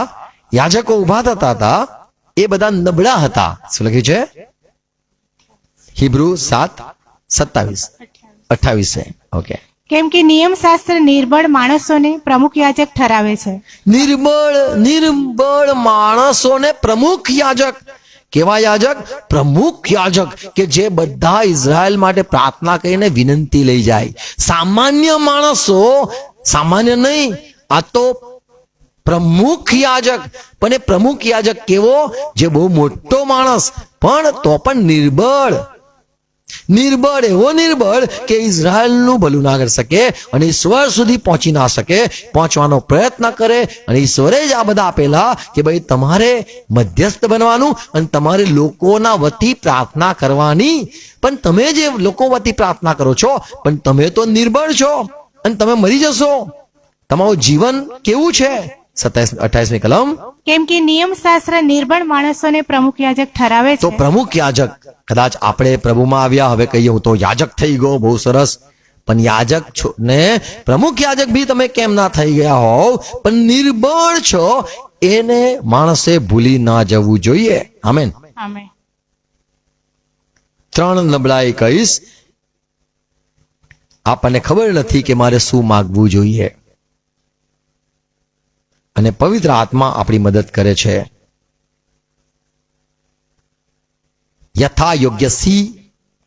[SPEAKER 1] યાજકો ઉભા થતા હતા, એ બધા નબળા હતા. શું લખ્યું છે? હિબ્રુ 7:27-28 છે. ઓકે.
[SPEAKER 2] કેમ કે નિયમશાસ્ત્ર નિર્બળ માણસોને પ્રમુખ યાજક ઠરાવે છે.
[SPEAKER 1] નિર્બળ માણસોને પ્રમુખ યાજક. કેવા યાજક? પ્રમુખ યાજક, કે જે બધા ઇઝરાયલ માટે પ્રાર્થના કરીને વિનંતી લઈ જાય. સામાન્ય માણસો, સામાન્ય નહીં, આ તો પ્રમુખ યાજક. પણ એ પ્રમુખ યાજક કેવો? જે બહુ મોટો માણસ પણ તો પણ નિર્બળ. નિર્બળ, એવો નિર્બળ કે ઇઝરાયલનું ભલું ના કરી શકે અને ઈશ્વર સુધી પહોંચી ના શકે, પહોંચવાનો પ્રયત્ન કરે. અને ઈશ્વરે જ આ બધા આપેલા કે ભાઈ તમારે મધ્યસ્થ બનવાનું અને તમારે લોકોના વતી પ્રાર્થના કરવાની. પણ તમે જે લોકો વતી પ્રાર્થના કરો છો, પણ તમે તો નિર્બળ છો અને તમે મરી જશો. તમારું જીવન કેવું છે? 27-28મી કલમ.
[SPEAKER 2] કેમ કે નિયમશાસ્ત્ર નિર્બળ માણસોને પ્રમુખ યાજક ઠરાવે
[SPEAKER 1] તો
[SPEAKER 2] છે.
[SPEAKER 1] પ્રમુખ યાજક, કદાચ આપણે પ્રભુમાં આવ્યા, હવે કહીએ હું તો યાજક થઈ ગયો, બહુ સરસ. પણ યાજક છો ને પ્રમુખ યાજક બી તમે કેમ ના થઈ ગયા હોવ, પણ નિર્બળ છો, એને માણસે ભૂલી ના જવું જોઈએ. આમેન.
[SPEAKER 2] આમેન.
[SPEAKER 1] 3 નબળાઈ કહીશ. આપણને ખબર નથી કે મારે શું માગવું જોઈએ, અને પવિત્ર આત્મા આપણી મદદ કરે છે. યથા યોગ્ય સી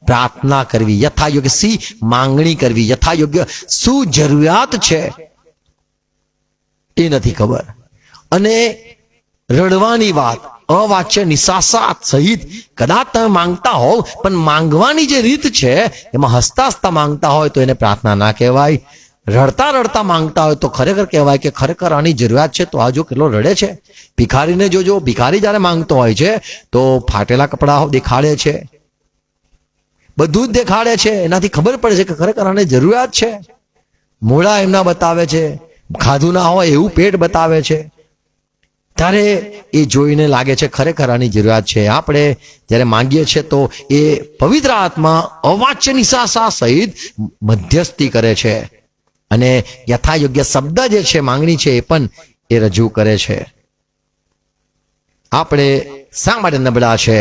[SPEAKER 1] પ્રાર્થના કરવી, યથા યોગ્ય સી માંગણી કરવી, યથા યોગ્ય શું જરૂરિયાત છે એ નથી ખબર. અને રડવાની વાત, અવાચ્ય નિશાસાત સહિત કદાચ તમે માંગતા હોવ, પણ માંગવાની જે રીત છે એમાં હસતા હસતા માંગતા હોય તો એને પ્રાર્થના ના કહેવાય. રડતા રડતા માંગતા હોય તો ખરેખર કહેવાય કે ખરેખર આની જરૂરિયાત છે. તો આ જો કેટલો રડે છે. ભિખારીને જોજો, ભિખારી જ્યારે માંગતો હોય છે તો ફાટેલા કપડા દેખાડે છે, બધું જ દેખાડે છે. એનાથી ખબર પડે છે કે ખરેખર આને જરૂરિયાત છે. મોઢા એમના બતાવે છે, ખાધું ના હોય એવું પેટ બતાવે છે. ત્યારે એ જોઈને લાગે છે ખરેખર આની જરૂરિયાત છે. આપણે જ્યારે માંગીએ છીએ તો એ પવિત્ર આત્મા અવાચ્ય નિશાસા સહિત મધ્યસ્થી કરે છે, અને યથાયોગ્ય શબ્દ જે છે, માંગણી છે, એ પણ એ રજૂ કરે છે. આપણે શા માટે નબળા છે?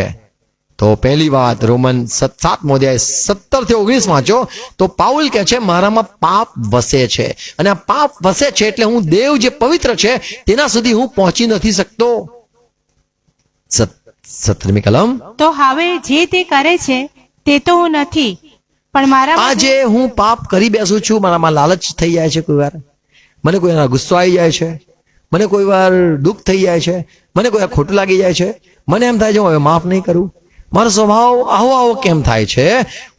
[SPEAKER 1] તો પહેલી વાત, રોમન 7મો અધ્યાય 17-19 વાંચો તો પાઉલ કહે છે મારામાં પાપ વસે છે, અને આ પાપ વસે છે એટલે હું દેવ જે પવિત્ર છે તેના સુધી હું પહોંચી નથી શકતો. 17મી કલમ.
[SPEAKER 2] તો હવે જે તે કરે છે તે તો હું નથી, પણ મારા
[SPEAKER 1] આજે હું પાપ કરી બેસું છું. મારામાં લાલચ થઈ જાય છે, કોઈ વાર મને કોઈ વાર ગુસ્સો આવી જાય છે, મને કોઈ વાર દુઃખ થઈ જાય છે, મને કોઈ વાર ખોટું લાગી જાય છે. મને એમ થાય છે હું હવે માફ નહીં કરું. મારો સ્વભાવ આવો કેમ થાય છે?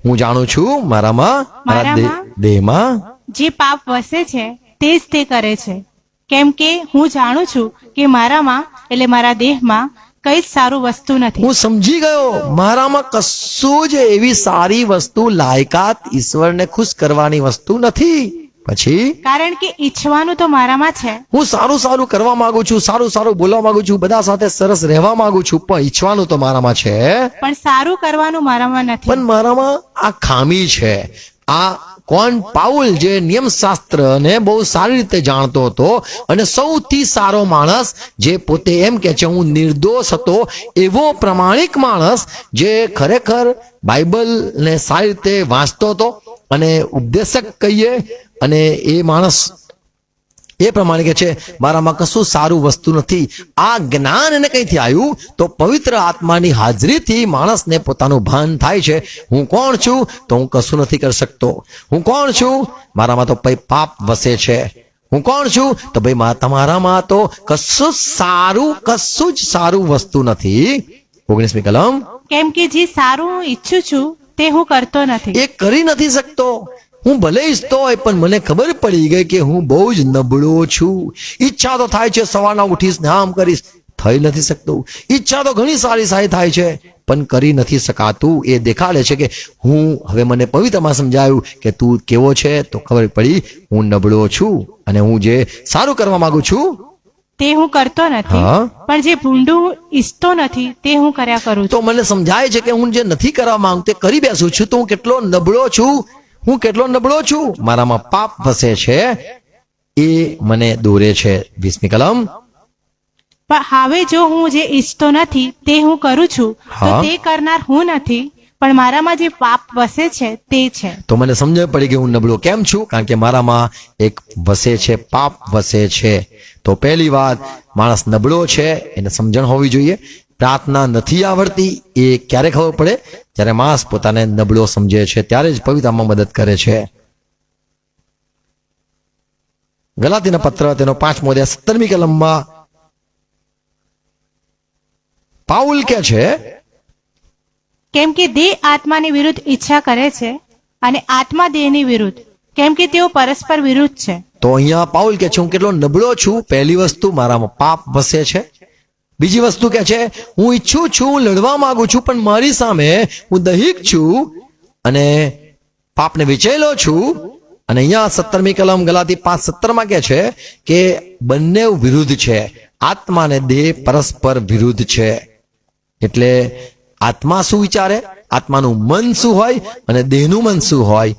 [SPEAKER 1] હું જાણું છું મારા દેહમાં
[SPEAKER 2] જે પાપ વસે છે તે જ તે કરે છે. કેમ કે હું જાણું છું કે મારામાં એટલે મારા દેહમાં કઈ જ સારું વસ્તુ નથી.
[SPEAKER 1] હું સમજી ગયો, મારામાં કશું જ એવી સારી વસ્તુ, લાયકાત, ઈશ્વરને ખુશ કરવાની વસ્તુ નથી. પછી
[SPEAKER 2] કારણ કે ઈચ્છવાનું તો મારામાં છે.
[SPEAKER 1] હું સારું કરવા માંગુ છું, સારું બોલવા માંગુ છું, બધા સાથે સરસ રહેવા માંગુ છું, પણ ઈચ્છવાનું તો મારામાં છે,
[SPEAKER 2] પણ સારું કરવાનું મારામાં નથી.
[SPEAKER 1] પણ મારામાં આ ખામી છે. આ કોણ? પાઉલ, જે નિયમશાસ્ત્રને બહુ સારી રીતે જાણતો હતો અને સૌથી સારો માણસ, જે પોતે એમ કે છે હું નિર્દોષ હતો, એવો પ્રમાણિક માણસ, જે ખરેખર બાઇબલને સારી રીતે વાંચતો હતો અને ઉપદેશક કહીએ, અને એ માણસ એ પ્રમાણે કે છે મારામાં કશું સારું વસ્તુ નથી. આ જ્ઞાન એને કઈથી આવ્યું? તો પવિત્ર આત્માની હાજરીથી માણસને પોતાનું ભાન થાય છે. હું કોણ છું? તો હું કશું નથી કરી શકતો. હું કોણ છું? મારામાં તો પાપ વસે છે. હું કોણ છું? તો ભાઈ તમારામાં તો કશું જ સારું વસ્તુ નથી. 19મી કલમ.
[SPEAKER 2] કેમ કે જે સારું હું ઈચ્છું છું તે હું કરતો નથી.
[SPEAKER 1] એ કરી નથી શકતો. હું ભલે ઈચ્છતો હોય પણ મને ખબર પડી ગઈ કે હું બહુ જ નબળો છું. ઈચ્છા તો થાય છે સવારના ઉઠીશ ને આમ કરીશ, થઈ નથી શકતું. ઈચ્છા તો ઘણી સારી થાય છે પણ કરી નથી શકાતું. એ દેખાડે છે કે હવે મને પવિત્રમાં સમજાયું કે તું કેવો છે, તો ખબર પડી હું નબળો છું અને હું જે સારું કરવા માંગુ છું
[SPEAKER 2] તે હું કરતો નથી,
[SPEAKER 1] હા.
[SPEAKER 2] પણ જે ભૂંડું હું ઈચ્છતો નથી તે હું કર્યા કરું છું.
[SPEAKER 1] તો મને સમજાય છે કે હું જે નથી કરવા માંગતો તે કરી બેસું છું. તો હું કેટલો નબળો છું. મારામાં પાપ વસે છે, એ મને દોરે છે. 20મી કલમ.
[SPEAKER 2] પણ હવે જો હું જે ઈચ્છતો નથી તે હું કરું છું તો
[SPEAKER 1] હા.
[SPEAKER 2] તે કરનાર હું નથી, પણ મારામાં જે પાપ વસે છે તે છે.
[SPEAKER 1] તો મને સમજ પડી કે હું નબળો કેમ છું, કારણ કે મારામાં એક વસે છે, પાપ વસે છે. તો પહેલી વાત, માણસ નબળો છે એને સમજણ હોવી જોઈએ. પ્રાર્થના નથી આવડતી એ ક્યારે ખબર પડે? જ્યારે માણસ પોતાને નબળો સમજે છે, ત્યારે જ પવિત્રમાં મદદ કરે છે. ગલાતીના પત્ર તેનો 5મો અધ્યાય 17મી કલમમાં પાઉલ કે છે
[SPEAKER 2] કેમ કે દેહ આત્માની વિરુદ્ધ ઈચ્છા કરે છે અને આત્મા દેહની વિરુદ્ધ, કેમ કે તેઓ પરસ્પર વિરુદ્ધ છે.
[SPEAKER 1] તો અહીંયા પાઉલ કે છે હું કેટલો નબળો છું. પહેલી વસ્તુ, મારામાં પાપ વસે છે. બીજી વસ્તુ કે છે હું ઈચ્છું છું, હું લડવા માંગુ છું, પણ મારી સામે હું દૈહિક છું અને પાપને વિચેલો છું. અને અહીંયા 17મી કલમ ગલાતી 5:17 કે છે કે બંને વિરુદ્ધ છે. આત્મા અને દેહ પરસ્પર વિરુદ્ધ છે. એટલે આત્મા શું વિચારે, આત્માનું મન શું હોય અને દેહનું મન શું હોય,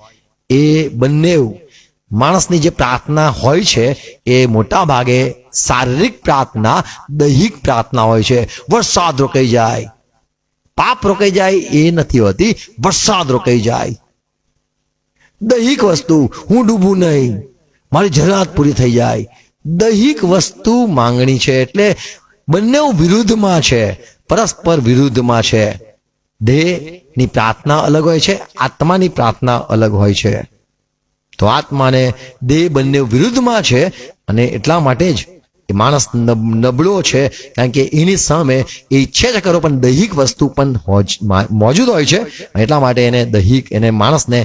[SPEAKER 1] એ બંને માણસની જે પ્રાર્થના હોય છે એ મોટા ભાગે શારીરિક પ્રાર્થના, દૈહિક પ્રાર્થના હોય છે. વરસાદ રોકાઈ જાય, પાપ રોકાઈ જાય એ નથી હોતી, વરસાદ રોકાઈ જાય. દૈહિક વસ્તુ, હું ડૂબું નહીં, મારી જરૂરિયાત પૂરી થઈ જાય, દૈહિક વસ્તુ માંગણી છે. એટલે બંને વિરુદ્ધમાં છે, પરસ્પર વિરુદ્ધમાં છે. દેહની પ્રાર્થના અલગ હોય છે, આત્માની પ્રાર્થના અલગ હોય છે. તો આત્મા અને દેહ બંને વિરુદ્ધમાં છે અને એટલા માટે જ એ માણસ નબળો છે, કારણ કે એની સામે એ ઈચ્છે છે કરો પણ દૈહિક વસ્તુ પણ મોજૂદ હોય છે. એટલા માટે એને માણસને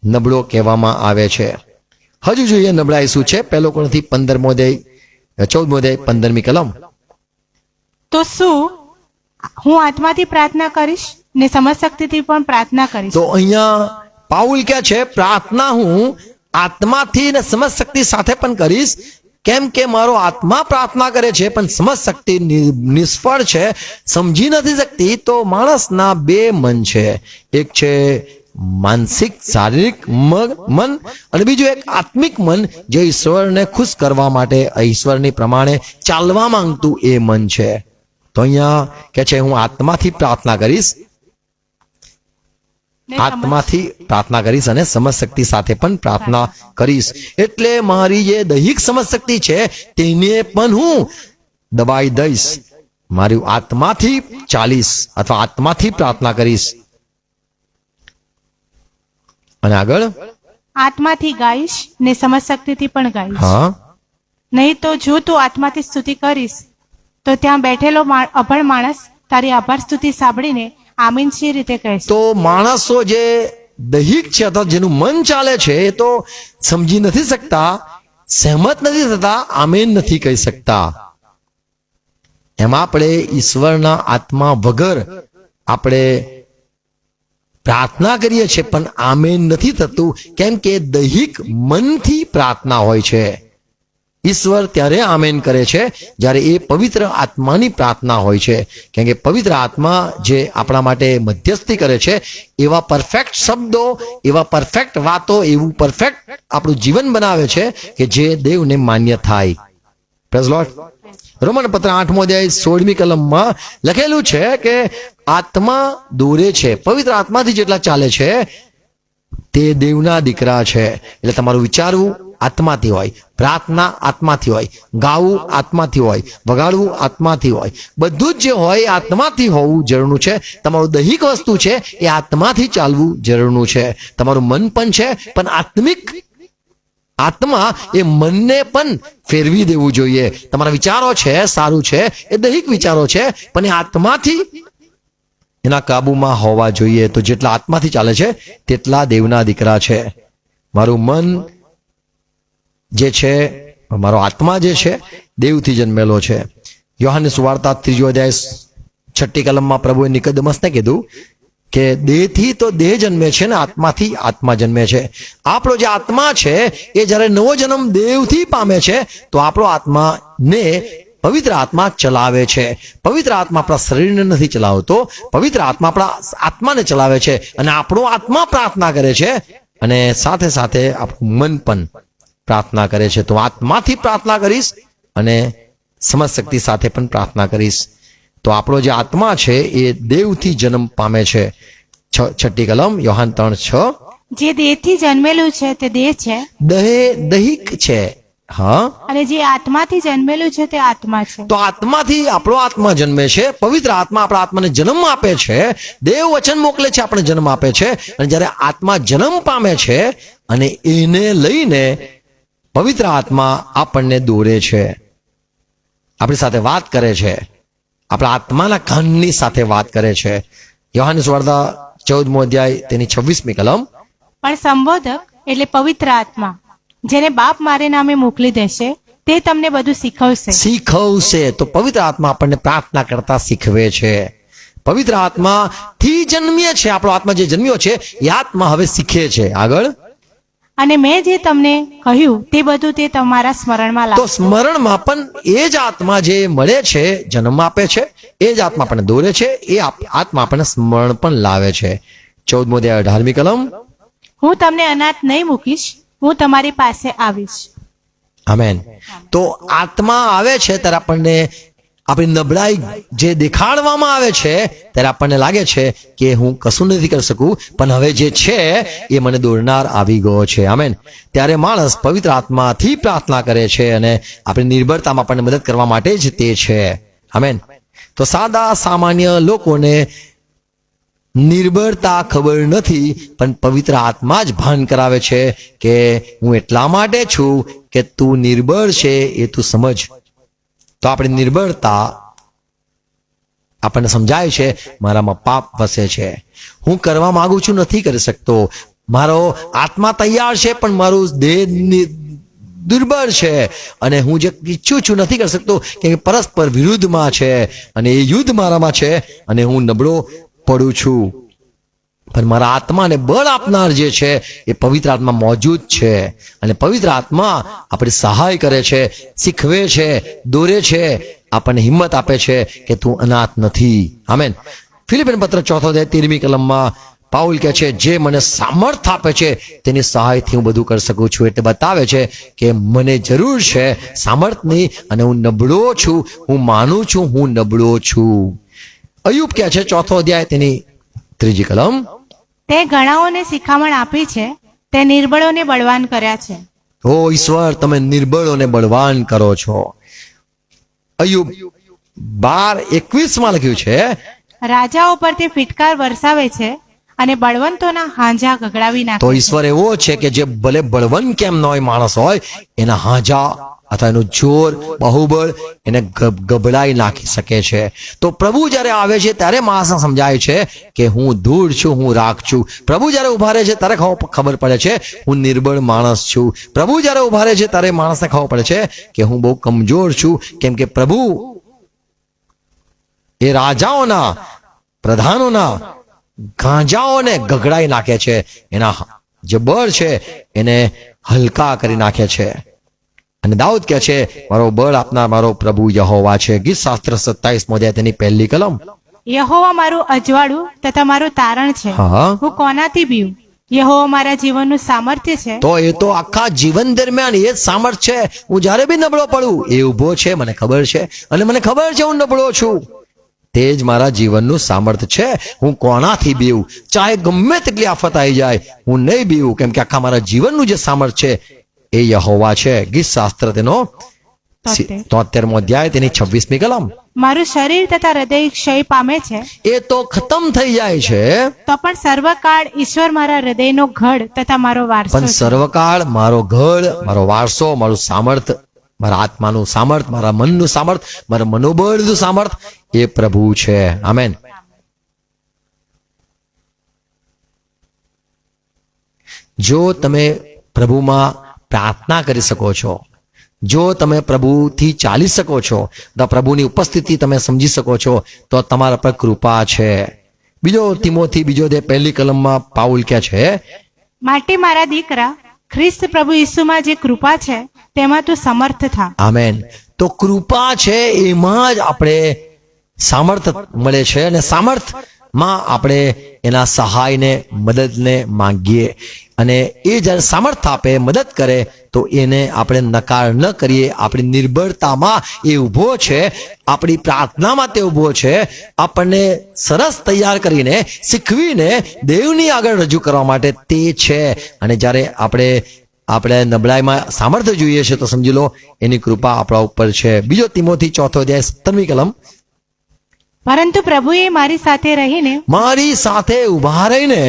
[SPEAKER 1] નબળો કહેવામાં આવે છે. હજુ જોઈએ નબળાઈ શું છે. 1 કોરિન્થી 14મો અધ્યાય 15મી કલમ.
[SPEAKER 2] તો શું હું આત્માથી પ્રાર્થના કરીશ ને સમજશક્તિથી પણ પ્રાર્થના કરીશ?
[SPEAKER 1] તો અહીંયા પાઉલ કે છે પ્રાર્થના હું આત્માથી ને સમજશક્તિ સાથે પણ કરીશ. કેમ કે મારો આત્મા પ્રાર્થના કરે છે પણ સમજશક્તિ નિષ્ફળ છે, સમજી નથી શકતી. તો માણસના બે મન છે, એક છે માનસિક શારીરિક મન અને બીજું એક આત્મિક મન, જે ઈશ્વરને ખુશ કરવા માટે ઈશ્વરની પ્રમાણે ચાલવા માંગતું એ મન છે. તો અહીંયા કે છે હું આત્માથી પ્રાર્થના કરીશ, આત્માથી પ્રાર્થના કરીશ અને સમજશક્તિ સાથે પણ પ્રાર્થના કરીશ. એટલે મારી જે દૈહિક સમજશક્તિ છે તેને પણ હું દબાઈ દઈશ. મારી આત્માથી ચાલીશ અથવા આત્માથી પ્રાર્થના કરીશ. અને આગળ
[SPEAKER 2] આત્માથી ગાઈશ ને સમજશક્તિથી પણ ગાઈશ.
[SPEAKER 1] હા,
[SPEAKER 2] નહીં તો જો તું આત્માથી સ્તુતિ કરીશ તો ત્યાં બેઠેલો અભણ માણસ તારી આભાર સ્તુતિ સાંભળીને આમીન શી રીતે કહેશે?
[SPEAKER 1] તો માણસો જે દૈહિક છે અથવા જેનું મન ચાલે છે એ તો સમજી નથી શકતા, સહેમત નથી થતા, આમીન નથી કહી શકતા. એમાં આપણે ઈશ્વરના આત્મા વગર આપણે પ્રાર્થના કરીએ છીએ પણ આમીન નથી થતું, કેમ કે દૈહિક મનથી પ્રાર્થના હોય છે. ઈશ્વર ત્યારે આમેન કરે છે જ્યારે એ પવિત્ર આત્માની પ્રાર્થના હોય છે. કેમ કે પવિત્ર આત્મા જે આપણા માટે મધ્યસ્થી કરે છે, એવા પરફેક્ટ શબ્દો, એવા પરફેક્ટ વાતો, એવું પરફેક્ટ આપણું જીવન બનાવે છે કે જે દેવને માન્ય થાય. Praise lord. રોમન પત્ર 8મો અધ્યાય 16મી કલમમાં લખેલું છે કે આત્મા દોરે છે, પવિત્ર આત્માથી જેટલા ચાલે છે તે દેવના દીકરા છે. એટલે તમારું વિચારવું આત્માથી હોય, પ્રાર્થના આત્માથી હોય, ગાવું આત્માથી હોય, વગાડવું આત્માથી હોય, બધું જ જે હોય એ આત્માથી હોવું જરૂરનું છે. તમારું દૈહિક વસ્તુ છે એ આત્માથી ચાલવું જરૂરનું છે. તમારું મન પણ છે, પણ આત્મા એ મનને પણ ફેરવી દેવું જોઈએ. તમારા વિચારો છે સારું છે, એ દૈહિક વિચારો છે, પણ એ આત્માથી એના કાબુમાં હોવા જોઈએ. તો જેટલા આત્માથી ચાલે છે તેટલા દેવના દીકરા છે. મારું મન જે છે, મારો આત્મા જે છે, દેવથી જન્મેલો છે. યોહાનની સુવાર્તા 3 અધ્યાય 6 કલમમાં પ્રભુએ નિકોદેમસને કીધું કે દેહથી તો દેહ જન્મે છે ને આત્માથી આત્મા જન્મે છે. આપણો જે આત્મા છે એ જ્યારે નવો જન્મ દેવથી પામે છે તો આપણો આત્માને પવિત્ર આત્મા ચલાવે છે. પવિત્ર આત્મા આપણા શરીરને નથી ચલાવતો, પવિત્ર આત્મા આપણા આત્માને ચલાવે છે. અને આપણો આત્મા પ્રાર્થના કરે છે અને સાથે સાથે આપણું મન પણ પ્રાર્થના કરે છે. તો આત્માથી પ્રાર્થના કરીશ અને સમજ શક્તિ સાથે પણ પ્રાર્થના કરીશ. તો આપણો જે આત્મા છે એ દેવથી જન્મ પામે છે. 6 કલમ યોહાન 3:6.
[SPEAKER 2] જે દેહથી જન્મેલું છે તે દેહ છે,
[SPEAKER 1] દૈહિક છે. હા,
[SPEAKER 2] અને જે આત્માથી જન્મેલું છે તે આત્મા છે.
[SPEAKER 1] તો આત્માથી આપણો આત્મા જન્મે છે. પવિત્ર આત્મા આપણા આત્માને જન્મ આપે છે. દેવ વચન મોકલે છે, આપણે જન્મ આપે છે. અને જ્યારે આત્મા જન્મ પામે છે અને એને લઈને પવિત્ર આત્મા આપણને દોરે છે, આપણી સાથે વાત કરે છે, આપણા આત્માના કાનની સાથે વાત કરે છે. યોહાનની સુવાર્તા 14મો અધ્યાય તેની 26મી કલમ.
[SPEAKER 2] પણ સંબોધક એટલે પવિત્ર આત્મા, જેને બાપ મારે નામે મોકલી દેશે, તે તમને બધું
[SPEAKER 1] શીખવશે. તો પવિત્ર આત્મા આપણને પ્રાર્થના કરતા શીખવે છે. પવિત્ર આત્મા થી જન્મીએ છે. આપણો આત્મા જે જન્મ્યો છે એ આત્મા હવે શીખે છે. આગળ,
[SPEAKER 2] અને મેં જે તમને કહ્યું તે બધું તે તમારા સ્મરણમાં
[SPEAKER 1] તો
[SPEAKER 2] લાવશે.
[SPEAKER 1] સ્મરણમાં પણ એ જ આત્મા જે મળે છે, જન્મ આપે છે, એ જ આત્મા આપણને દોરે છે, એ આત્મા આપણને સ્મરણ પણ લાવે છે. 14મો અધ્યાય 18મી કલમ.
[SPEAKER 2] હું તમને અનાથ નહીં મૂકીશ, હું તમારી પાસે આવીશ.
[SPEAKER 1] આમેન. તો આત્મા આવે છે ત્યારે આપણને આપણી નબળાઈ જે દેખાડવામાં આવે છે ત્યારે આપણને લાગે છે કે હું કશું નથી કરી શકું, પણ હવે જે છે એ મને દોરનાર આવી ગયો છે. આમેન. ત્યારે માણસ પવિત્ર આત્માથી પ્રાર્થના કરે છે અને આપણી નિર્ભરતામાં આપણને મદદ કરવા માટે જ તે છે. આમેન. તો સાદા સામાન્ય લોકોને નિર્ભરતા ખબર નથી, પણ પવિત્ર આત્મા જ ભાન કરાવે છે કે હું એટલા માટે છું કે તું નિર્બળ છે એ તું સમજ. તો આપણી નિર્બળતા આપણને સમજાય છે, મારામાં પાપ વસે છે, હું કરવા માંગુ છું, નથી કરી શકતો, મારો આત્મા તૈયાર છે પણ મારું દેહ દુર્બળ છે, અને હું જે ઈચ્છું છું નથી કરી શકતો કે પરસ્પર વિરુદ્ધમાં છે અને એ યુદ્ધ મારામાં છે અને હું નબળો પડું છું. પણ મારા આત્માને બળ આપનાર જે છે એ પવિત્ર આત્મા મોજૂદ છે. અને પવિત્ર આત્મા આપણી સહાય કરે છે, શીખવે છે, દોરે છે, આપણને હિંમત આપે છે કે તું અનાથ નથી. આમેન. ફિલિપિયન પત્ર 4 અધ્યાય 13મી કલમમાં પાઉલ કહે છે, જે મને સામર્થ્ય આપે છે તેની સહાયથી હું બધું કરી શકું છું. એટલે બતાવે છે કે મને જરૂર છે સામર્થ્યની, અને હું નબળો છું, હું માનું છું હું નબળો છું. અયુબ કહે છે 4 અધ્યાય તેની 3જી કલમ.
[SPEAKER 2] તે ઘણાઓને શિખામણ આપી છે, તે નિર્બળોને બળવાન કર્યા છે.
[SPEAKER 1] ઓ ઈશ્વર, તમે નિર્બળોને બળવાન કરો છો. અયુબ 12:21માં લખ્યું છે,
[SPEAKER 2] રાજાઓ પર તે ફિટકાર વરસાવે છે અને બળવંતોના હાંજા ગગડાવી નાખે
[SPEAKER 1] તો
[SPEAKER 2] છે.
[SPEAKER 1] ઈશ્વર એવો છે કે જે ભલે બળવંત કેમ ન હોય માણસ હોય, એના હાંજા અથવા એનું જોર, બાહુબળ એને ગભડાઈ નાખી શકે છે. તો પ્રભુ જ્યારે આવે છે ત્યારે માણસને સમજાય છે કે હું ધૂળ છું, હું રાખ છું. પ્રભુ જ્યારે ઉભા રહે છે ત્યારે ખબર પડે છે હું નિર્બળ માણસ છું. પ્રભુ જ્યારે ઉભા રહે છે ત્યારે માણસને ખબર પડે છે કે હું બહુ કમજોર છું, કેમ કે પ્રભુ એ રાજાઓના, પ્રધાનોના ગાંજાઓને ગગડાઈ નાખે છે, એના જે બળ છે એને હલકા કરી નાખે છે. અને દાઉદ કહે છે, મારો બળ આપનાર મારો પ્રભુ યહોવા છે. ગીત શાસ્ત્ર 27મો અધ્યાય તેની 1લી કલમ.
[SPEAKER 2] યહોવા મારું અજવાળું તથા મારું તારણ છે,
[SPEAKER 1] હા.
[SPEAKER 2] હું કોનાથી બીઉં? યહોવા મારા જીવનનું સામર્થ્ય છે.
[SPEAKER 1] તો એ તો આખા જીવન દરમિયાન એ જ સામર્થ્ય છે. હું જ્યારે બી નબળો પડું એ ઊભો છે, મને ખબર છે, અને મને ખબર છે હું નબળો છું. તે જ મારા જીવનનું સામર્થ્ય છે. હું કોણાથી બીવું, ચાહે ગમે તેટલી આફત આવી જાય, હું નહીં બીવું, કેમ કે આખા મારા જીવનનું જે સામર્થ્ય છે એ યહોવા છે. ગીત શાસ્ત્ર તેનો 73મો અધ્યાય તેની 26મી કલમ.
[SPEAKER 2] મારું શરીર તથા હૃદય ક્ષય પામે છે,
[SPEAKER 1] એ તો ખતમ થઈ જાય છે,
[SPEAKER 2] તો પણ સર્વકાળ ઈશ્વર મારા હૃદયનો ગઢ તથા મારો વારસો
[SPEAKER 1] પણ
[SPEAKER 2] છે.
[SPEAKER 1] સર્વકાળ મારો ગઢ, મારો વારસો, મારું સામર્થ, મારા આત્માનું સામર્થ, મારા મનનું સામર્થ, મારા મનોબળનું સામર્થ એ પ્રભુ છે. આમેન. જો તમે પ્રભુમાં પ્રાર્થના કરી શકો છો, જો તમે પ્રભુથી ચાલી શકો છો, તો પ્રભુની ઉપસ્થિતિ તમે સમજી શકો છો, તો તમારા પર કૃપા છે. બીજો તિમોથી 2:1 કલમમાં પાઉલ કહે છે,
[SPEAKER 2] માટે મારા દીકરા, ખ્રિસ્ત પ્રભુ ઈસુમાં જે કૃપા છે તેમાં તું સમર્થ થા.
[SPEAKER 1] આમેન. તો કૃપા છે એમાં જ આપણે સામર્થ મળે છે, અને સામર્થમાં આપણે એના સહાયને, મદદને માંગીએ, અને એ જ્યારે સામર્થ આપે, મદદ કરે, તો એને આપણે નકાર ન કરીએ. આપણી નિર્બળતામાં એ ઊભો છે, આપણી પ્રાર્થનામાં તે ઊભો છે, આપણને સરસ તૈયાર કરીને, શીખવીને દેવની આગળ રજૂ કરવા માટે તે છે. અને જ્યારે આપણે નબળાઈમાં સામર્થ્ય જોઈએ છે, તો સમજી લો એની કૃપા આપણા ઉપર છે. બીજો તિમોથી 4 અધ્યાય 17મી કલમ.
[SPEAKER 2] પરંતુ પ્રભુએ મારી સાથે રહીને,
[SPEAKER 1] મારી સાથે ઉભા રહીને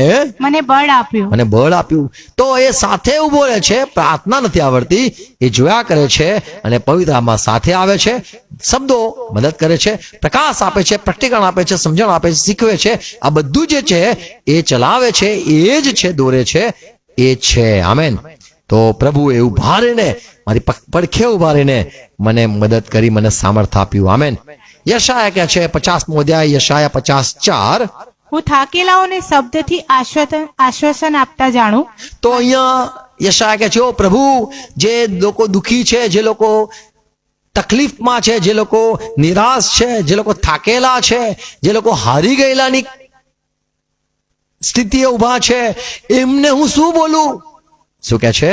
[SPEAKER 2] મને બળ આપ્યું.
[SPEAKER 1] મને બળ આપ્યું. તો એ સાથે ઉભો રહે છે, પ્રાર્થના નથી આવડતી, એ જોયા કરે છે, અને પવિત્ર આત્મા સાથે આવે છે, શબ્દો મદદ કરે છે, પ્રકાશ આપે છે, પ્રકટીકરણ આપે છે, સમજણ આપે છે, શીખવે છે. આ બધું જે છે એ ચલાવે છે, એ જ છે, દોરે છે, એ છે. આમેન. તો પ્રભુએ ઉભા રહીને, મારી પડખે ઉભા રહીને મને મદદ કરી, મને સામર્થ્ય આપ્યું. આમેન. યશાયા કહે છે 50મો અધ્યાય, યશાયા 50:4,
[SPEAKER 2] હું થાકેલાઓને શબ્દથી આશ્વાસન આપતા જાણું.
[SPEAKER 1] તો અહીંયા યશાયા કહે છે, ઓ પ્રભુ, જે લોકો દુઃખી છે, જે લોકો તકલીફમાં છે, જે લોકો નિરાશ છે, જે લોકો થાકેલા છે, જે લોકો હારી ગયેલાની સ્થિતિએ ઊભા છે, એમને હું શું બોલું? શું કહે છે?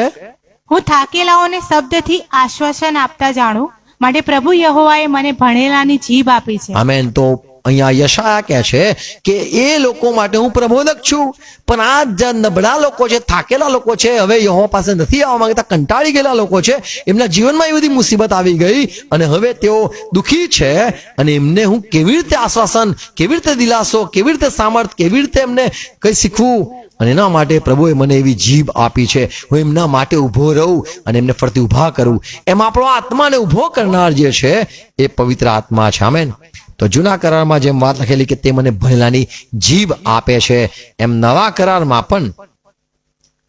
[SPEAKER 2] હું થાકેલાઓને શબ્દથી આશ્વાસન આપતા જાણું, માટે પ્રભુ યહોવાએ મને ભણેલાની જીભ આપી છે.
[SPEAKER 1] આમેન. તો અહીંયા યશાયા કહે છે કે એ લોકો માટે હું પ્રબોધક છું, પણ આ જે નબળા લોકો છે, થાકેલા લોકો છે, હવે યહોવા પાસે નથી આવવા માંગતા, કંટાળી ગયેલા લોકો છે, એમના જીવનમાં એ બધી મુસીબત આવી ગઈ, અને હવે તેઓ દુઃખી છે, અને એમને હું કેવી રીતે આશ્વાસન, કેવી રીતે દિલાસો, કેવી રીતે સામર્થ, કેવી રીતે એમને કંઈ શીખવું? અને એના માટે પ્રભુએ મને એવી જીભ આપી છે, હું એમના માટે ઊભો રહું અને એમને ફરતી ઊભા કરું. એમ આપણો આત્માને ઊભો કરનાર જે છે એ પવિત્ર આત્મા છે. આમેન. તો જૂના કરારમાં જેમ વાત લખેલી કે તે મને ભણેલાની જીભ આપે છે, એમ નવા કરારમાં પણ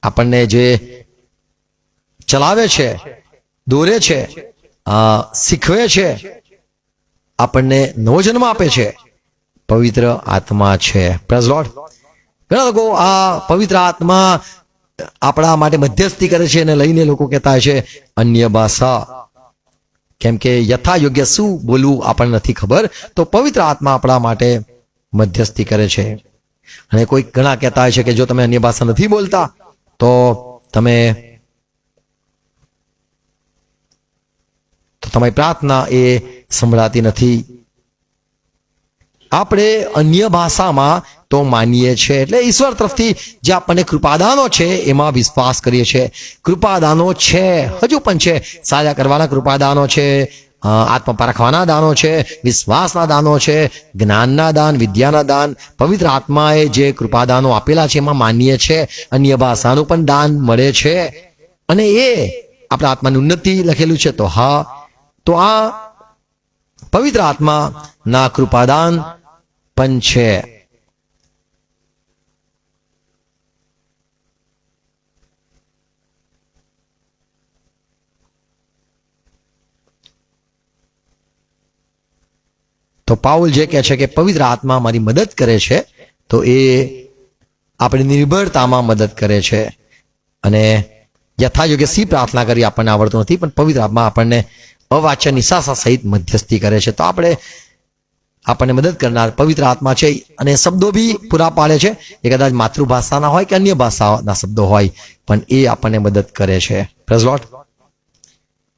[SPEAKER 1] આપણને જે ચલાવે છે, દોરે છે, શીખવે છે, આપણને નવો જન્મ આપે છે, પવિત્ર આત્મા છે. Praise lord. ઘણા લોકો આ પવિત્ર આત્મા આપણા માટે મધ્યસ્થી કરે છે, અને લઈને લોકો કહેતા છે અન્ય ભાષા, કેમ કે યથા યોગ્ય શું બોલવું આપણને નથી ખબર. તો પવિત્ર આત્મા આપણા માટે મધ્યસ્થી કરે છે. અને કોઈ ઘણા કહેતા હોય છે કે જો તમે અન્ય ભાષા નથી બોલતા તો તમારી પ્રાર્થના એ સંભળાતી નથી. આપણે અન્ય ભાષામાં તો માનીએ છીએ, એટલે ઈશ્વર તરફથી જે આપણને કૃપાદાનો છે એમાં વિશ્વાસ કરીએ છીએ. કૃપાદાનો છે, હજુ પણ છે. સાજા કરવાના કૃપાદાનો છે, આત્મા પારખવાના દાનો છે, વિશ્વાસના દાનો છે, જ્ઞાનના દાન, વિદ્યાના દાન, પવિત્ર આત્માએ જે કૃપાદાનો આપેલા છે એમાં માનીએ છીએ. અન્ય ભાષાનું પણ દાન મળે છે, અને એ આપણા આત્માની ઉન્નતિ લખેલું છે. તો હા, તો આ પવિત્ર આત્માના કૃપાદાન પણ છે. તો પાઉલ જે કહે છે કે પવિત્ર આત્મા મારી મદદ કરે છે, તો એ આપણી નિર્ભરતામાં મદદ કરે છે. અને યથાયોગ્ય સી પ્રાર્થના કરી આપણને આવડતું નથી, પણ પવિત્ર આત્મા આપણને અવાચ્ય નિશાસા સહિત મધ્યસ્થી કરે છે. તો આપણને મદદ કરનાર પવિત્ર આત્મા છે, અને શબ્દો બી પૂરા પાડે છે. એ કદાચ માતૃભાષાના હોય કે અન્ય ભાષાના શબ્દો હોય, પણ એ આપણને મદદ કરે છે. Praise lord.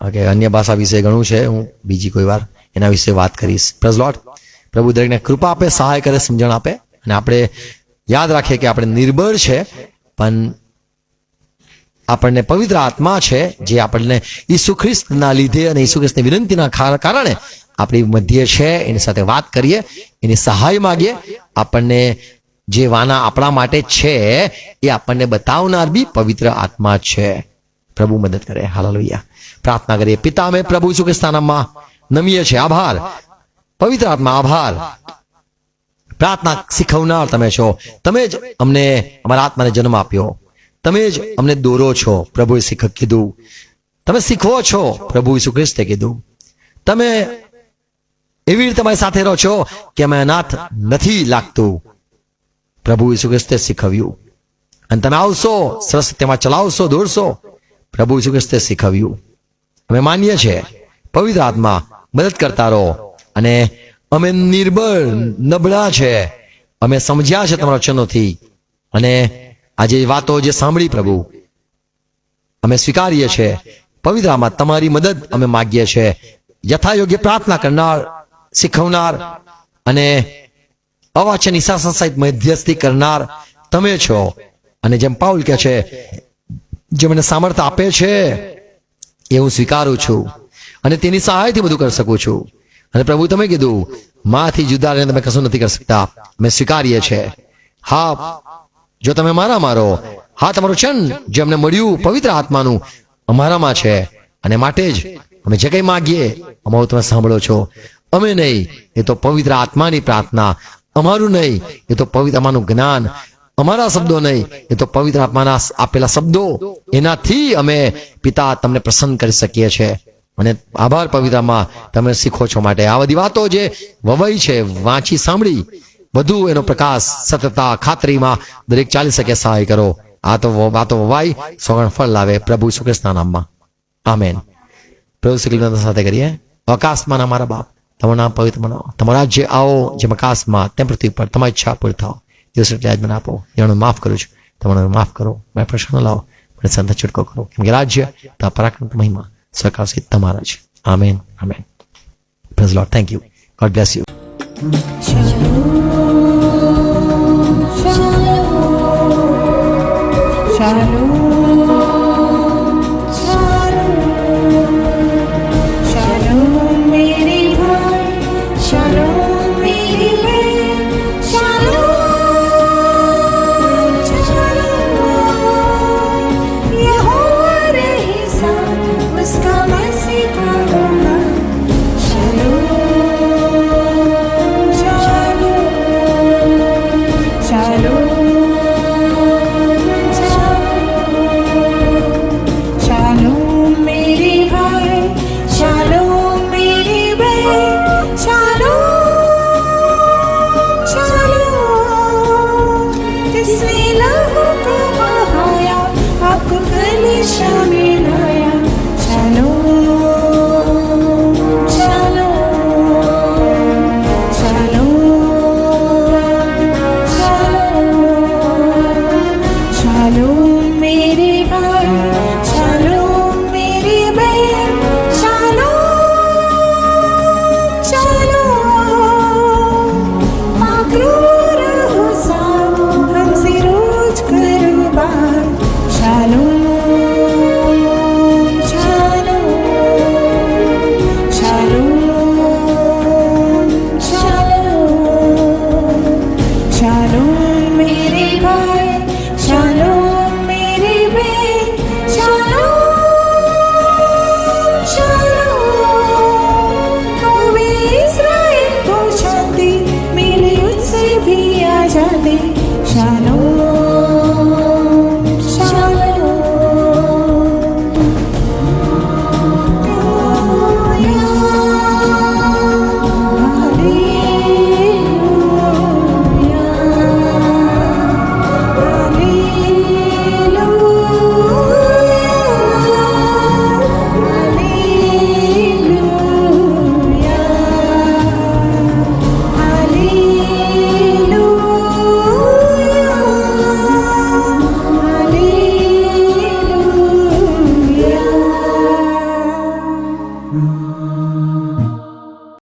[SPEAKER 1] ઓકે, અન્ય ભાષા વિશે ઘણું છે, હું બીજી કોઈ વાર એના વિશે વાત કરીશ. Praise lord. પ્રભુ દરેકને કૃપા આપે, સહાય કરે, સમજણ આપે, અને આપણે યાદ રાખીએ કે આપણે નિર્બળ છે, પણ આપણને પવિત્ર આત્મા છે જે આપણને ઈસુ ખ્રિસ્તના લીધે અને ઈસુ ખ્રિસ્તની વિનંતીના કારણે આપણી મધ્ય છે. એની સાથે વાત કરીએ, એની સહાય માગીએ. આપણને જે વાના આપણા માટે છે એ આપણને બતાવનાર બી પવિત્ર આત્મા છે. પ્રભુ મદદ કરે. હાલેલુયા. પ્રાર્થના કરીએ. પિતા, અમે પ્રભુ ઈસુ ખ્રિસ્તના નામમાં નમીએ છીએ. આભાર પવિત્ર આત્મા, આભાર. પ્રાર્થના શીખવનાર તમે છો. તમે જ અમને અમારા આત્માને જન્મ આપ્યો. તમે જ અમને દોરો છો. પ્રભુએ કીધું. તમે શીખવો છો. પ્રભુ ઈસુ ખ્રિસ્તે કીધું. તમે એવી રીતે તમારી સાથે રહો છો કે અમે અનાથ નથી લાગતું. પ્રભુ ઈસુ ખ્રિસ્તે શીખવ્યું. અને તમે આવશો, સરસ તેમાં ચલાવશો, દોડશો. પ્રભુ ઈસુ ખ્રિસ્તે શીખવ્યું. અમે માનીએ છીએ. પવિત્ર આત્મા મદદ કરતા રહો. અને અમે નિર્બળ, નબળા છે. અમે સમજ્યા છે તમારા વચનોથી. અને આજે વાતો જે સાંભળી પ્રભુ, અમે સ્વીકારીએ છીએ. પવિત્ર આત્મા તમારી મદદ અમે માગીએ છીએ. યથાયોગ્ય પ્રાર્થના કરનાર, શીખવનાર અને અવાચની શાસન સહિત મધ્યસ્થી કરનાર તમે છો. અને જેમ પાઉલ કહે છે, જે મને સામર્થ્ય આપે છે એ હું સ્વીકારું છું અને તેની સહાયથી બધું કરી શકું છું. અને પ્રભુ તમે કીધું, માથી જુદા રહીને તમે કશું નથી કરી શકતા. અમે સ્વીકારીએ છીએ. હા, જો તમે મારો, હા, તમારું વચન જે અમને મળ્યું પવિત્ર આત્માનું અમારામાં છે. અને માટે જ અમે જે કંઈ માગીએ અમારું તમે સાંભળો છો. અમે નહીં, એ તો પવિત્ર આત્માની પ્રાર્થના. અમારું નહીં, એ તો પવિત્ર આત્માનું જ્ઞાન. અમારા શબ્દો નહીં, એ તો પવિત્ર આત્માના આપેલા શબ્દો. એનાથી અમે પિતા તમને પ્રસન્ન કરી શકીએ છીએ. અને આભાર પવિત્રમાં તમે શીખો છો માટે. આ બધી વાતો જે વવાઈ છે, વાંચી સાંભળી, વધુ એનો પ્રકાશ, સતતા, ખાતરીમાં દરેક ચાલી શકે. સહાય કરો. આ તો વાતો વવાઈ સોગણ ફળ લાવે. પ્રભુ ઈસુ ખ્રિસ્તના નામમાં આમેન. પ્રભુ શ્રી સાથે કરીએ. આકાશમાં અમારા બાપ, તમારું નામ પવિત્ર બનાવો. તમારું રાજ્ય આવો, જેમ આકાશમાં તેમ પૃથ્વી પર. તમારી ઈચ્છા પૂરી થાવ. દિવસ એટલે આજ મને આપો. જેનું માફ કરું છું, તમારું માફ કરો. મેં પ્રશ્ન લાવો, મને સંત છૂટકો કરો. કેમ કે રાજ્ય, તા પરાક્રમ, મહિમા સરકાર સહિત તમારા છે. Amen, amen. Praise lord. Thank you. God bless you.
[SPEAKER 3] Shalom.